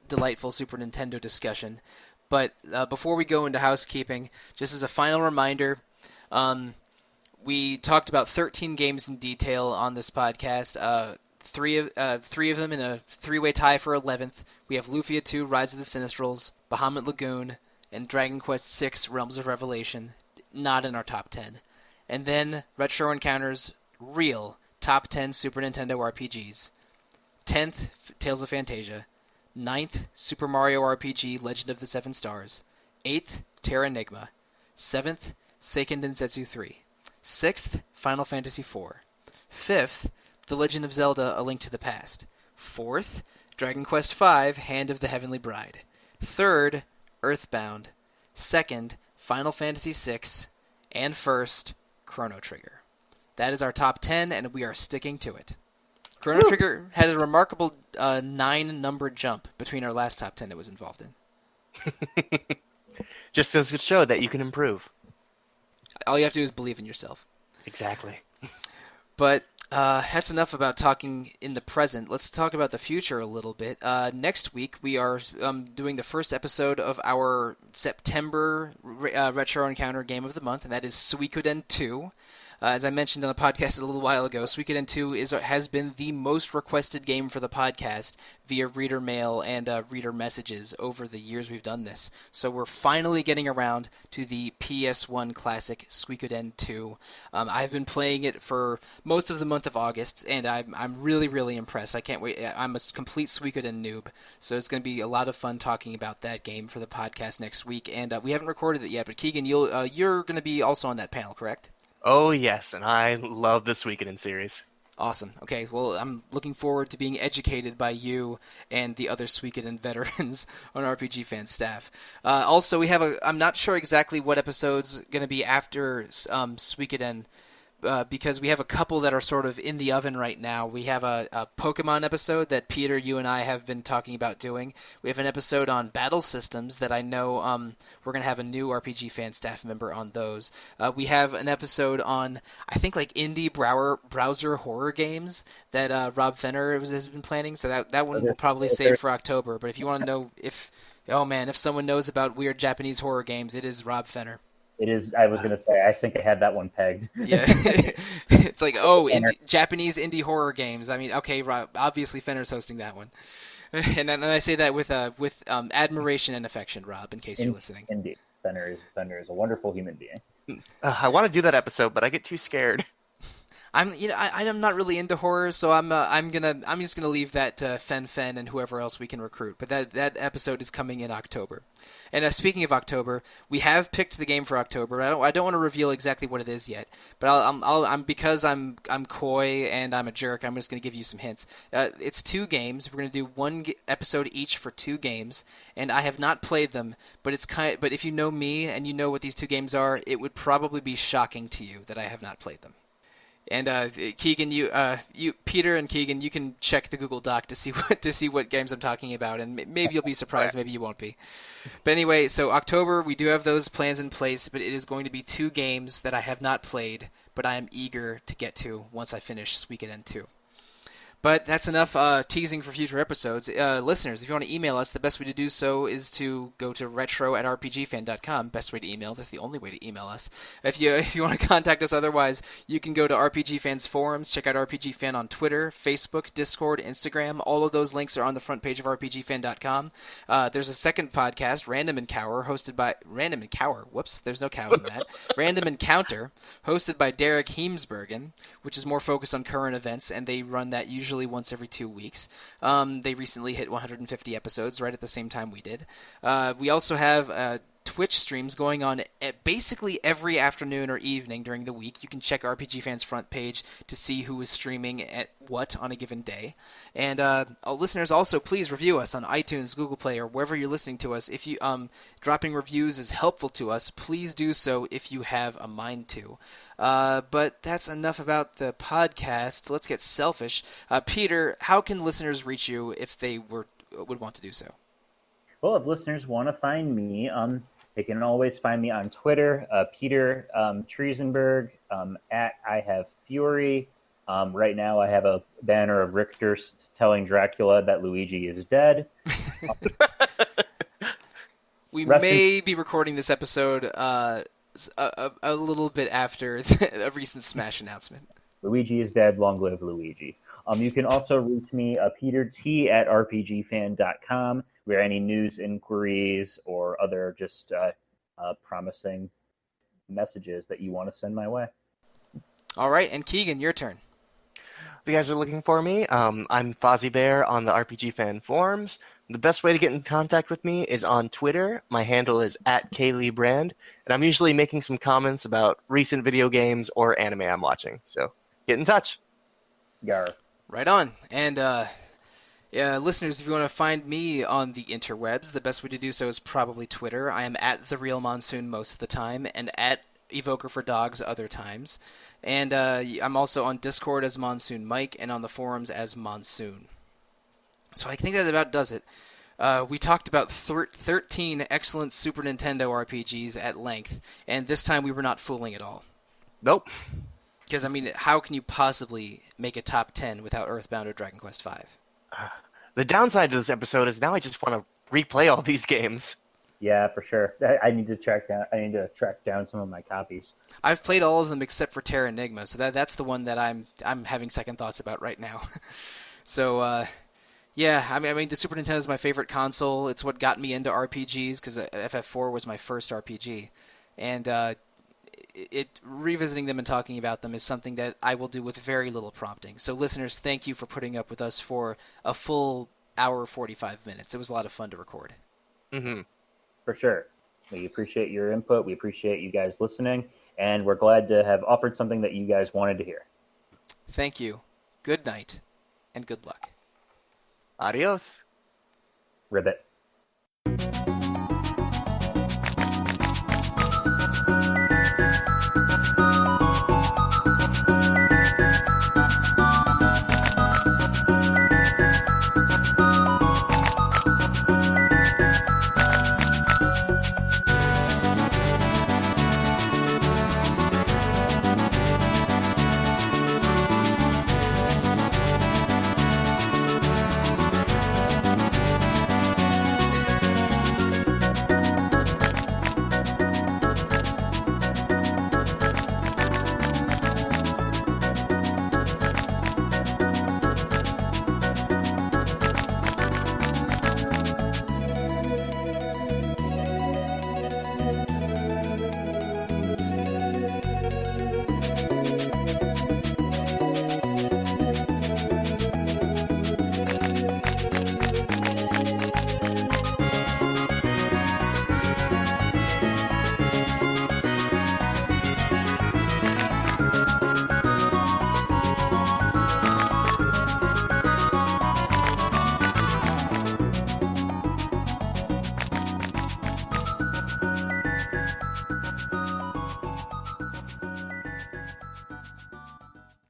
delightful Super Nintendo discussion. But before we go into housekeeping, just as a final reminder, we talked about 13 games in detail on this podcast. Three of them in a three-way tie for 11th. We have Lufia 2, Rise of the Sinistrals, Bahamut Lagoon, and Dragon Quest VI, Realms of Revelation, not in our top 10. And then Retro Encounters real top 10 Super Nintendo RPGs. 10th, Tales of Phantasia. 9th, Super Mario RPG, Legend of the Seven Stars. 8th, Terra Enigma. 7th, Seiken Densetsu 3. 6th, Final Fantasy IV. 5th, The Legend of Zelda: A Link to the Past. 4th, Dragon Quest V: Hand of the Heavenly Bride. 3rd, Earthbound. 2nd, Final Fantasy VI. And 1st, Chrono Trigger. That is our top 10, and we are sticking to it. Chrono Trigger had a remarkable 9-number jump between our last top 10 it was involved in. Just goes to show that you can improve. All you have to do is believe in yourself. Exactly. But that's enough about talking in the present. Let's talk about the future a little bit. Next week, we are doing the first episode of our September Retro Encounter Game of the Month, and that is Suikoden 2. As I mentioned on the podcast a little while ago, Suikoden 2 has been the most requested game for the podcast via reader mail and reader messages over the years we've done this. So we're finally getting around to the PS1 classic Suikoden 2. I've been playing it for most of the month of August, and I'm really, really impressed. I can't wait. I'm a complete Suikoden noob, so it's going to be a lot of fun talking about that game for the podcast next week. And we haven't recorded it yet, but Keegan, you're going to be also on that panel, correct? Oh, yes, and I love the Suikoden series. Awesome. Okay, well, I'm looking forward to being educated by you and the other Suikoden veterans on RPG Fan staff. Also, we have I'm not sure exactly what episode's going to be after Suikoden, because we have a couple that are sort of in the oven right now. We have a Pokemon episode that Peter, you and I have been talking about doing. We have an episode on battle systems that I know we're going to have a new RPG Fan staff member on those. We have an episode on, I think, like indie browser horror games that Rob Fenner has been planning. So that one we'll probably save for October. But if you want to know if someone knows about weird Japanese horror games, it is Rob Fenner. It is. I was going to say, I think I had that one pegged. Yeah, it's like Japanese indie horror games. I mean, okay, Rob, obviously Fenner's hosting that one, and I say that with admiration and affection, Rob. In case you're listening, indeed, Fenner is a wonderful human being. I want to do that episode, but I get too scared. I'm not really into horror, so I'm just gonna leave that to Fen and whoever else we can recruit. But that episode is coming in October. And speaking of October, we have picked the game for October. I don't want to reveal exactly what it is yet, but because I'm coy and I'm a jerk, I'm just gonna give you some hints. It's 2 games. We're gonna do one episode each for 2 games, and I have not played them. But but if you know me and you know what these 2 games are, it would probably be shocking to you that I have not played them. And Keegan, you Peter and Keegan, you can check the Google Doc to see what games I'm talking about, and maybe you'll be surprised, maybe you won't be. But anyway, so October, we do have those plans in place, but it is going to be 2 games that I have not played, but I am eager to get to once I finish Suikoden 2. But that's enough teasing for future episodes. Listeners, if you want to email us, the best way to do so is to go to retro@rpgfan.com. Best way to email. That's the only way to email us. If you want to contact us otherwise, you can go to RPG Fan's forums. Check out RPG Fan on Twitter, Facebook, Discord, Instagram. All of those links are on the front page of rpgfan.com. There's a second podcast, Random Encounter, hosted by Random Encounter. Whoops, there's no cows in that. Random Encounter, hosted by Derek Heemsbergen, which is more focused on current events, and they run that usually once every 2 weeks. They recently hit 150 episodes right at the same time we did. We also have Twitch streams going on basically every afternoon or evening during the week. You can check RPG Fan's front page to see who is streaming at what on a given day. And listeners, also please review us on iTunes, Google Play, or wherever you're listening to us. If you dropping reviews is helpful to us, please do so if you have a mind to. But that's enough about the podcast. Let's get selfish. Peter, how can listeners reach you if they would want to do so? Well, if listeners want to find me, they can always find me on Twitter, Peter Triezenberg, at I Have Fury. Right now I have a banner of Richter telling Dracula that Luigi is dead. We may be recording this episode a little bit after a recent Smash announcement. Luigi is dead, long live Luigi. You can also reach me, Peter T, at rpgfan.com, where any news inquiries or other just promising messages that you want to send my way. All right, and Keegan, your turn. If you guys are looking for me, I'm Fozzie Bear on the RPG Fan forums. The best way to get in contact with me is on Twitter. My handle is @KayleeBrand, and I'm usually making some comments about recent video games or anime I'm watching. So get in touch. Yar. Right on. And listeners, if you want to find me on the interwebs, the best way to do so is probably Twitter. I am at The Real Monsoon most of the time, and at Evoker for Dogs other times. And I'm also on Discord as Monsoon Mike, and on the forums as Monsoon. So I think that about does it. We talked about 13 excellent Super Nintendo RPGs at length, and this time we were not fooling at all. Nope. Because, I mean, how can you possibly make a top 10 without Earthbound or Dragon Quest V? The downside to this episode is now I just want to replay all these games. Yeah, for sure. I need to track down some of my copies. I've played all of them except for Terra Enigma, so that's the one that I'm having second thoughts about right now. So, yeah, I mean, the Super Nintendo is my favorite console. It's what got me into RPGs, because FF4 was my first RPG. And revisiting them and talking about them is something that I will do with very little prompting. So, listeners, thank you for putting up with us for a full hour 45 minutes. It was a lot of fun to record. Mm-hmm. For sure. We appreciate your input. We appreciate you guys listening, and we're glad to have offered something that you guys wanted to hear. Thank you. Good night, and good luck. Adios. Ribbit.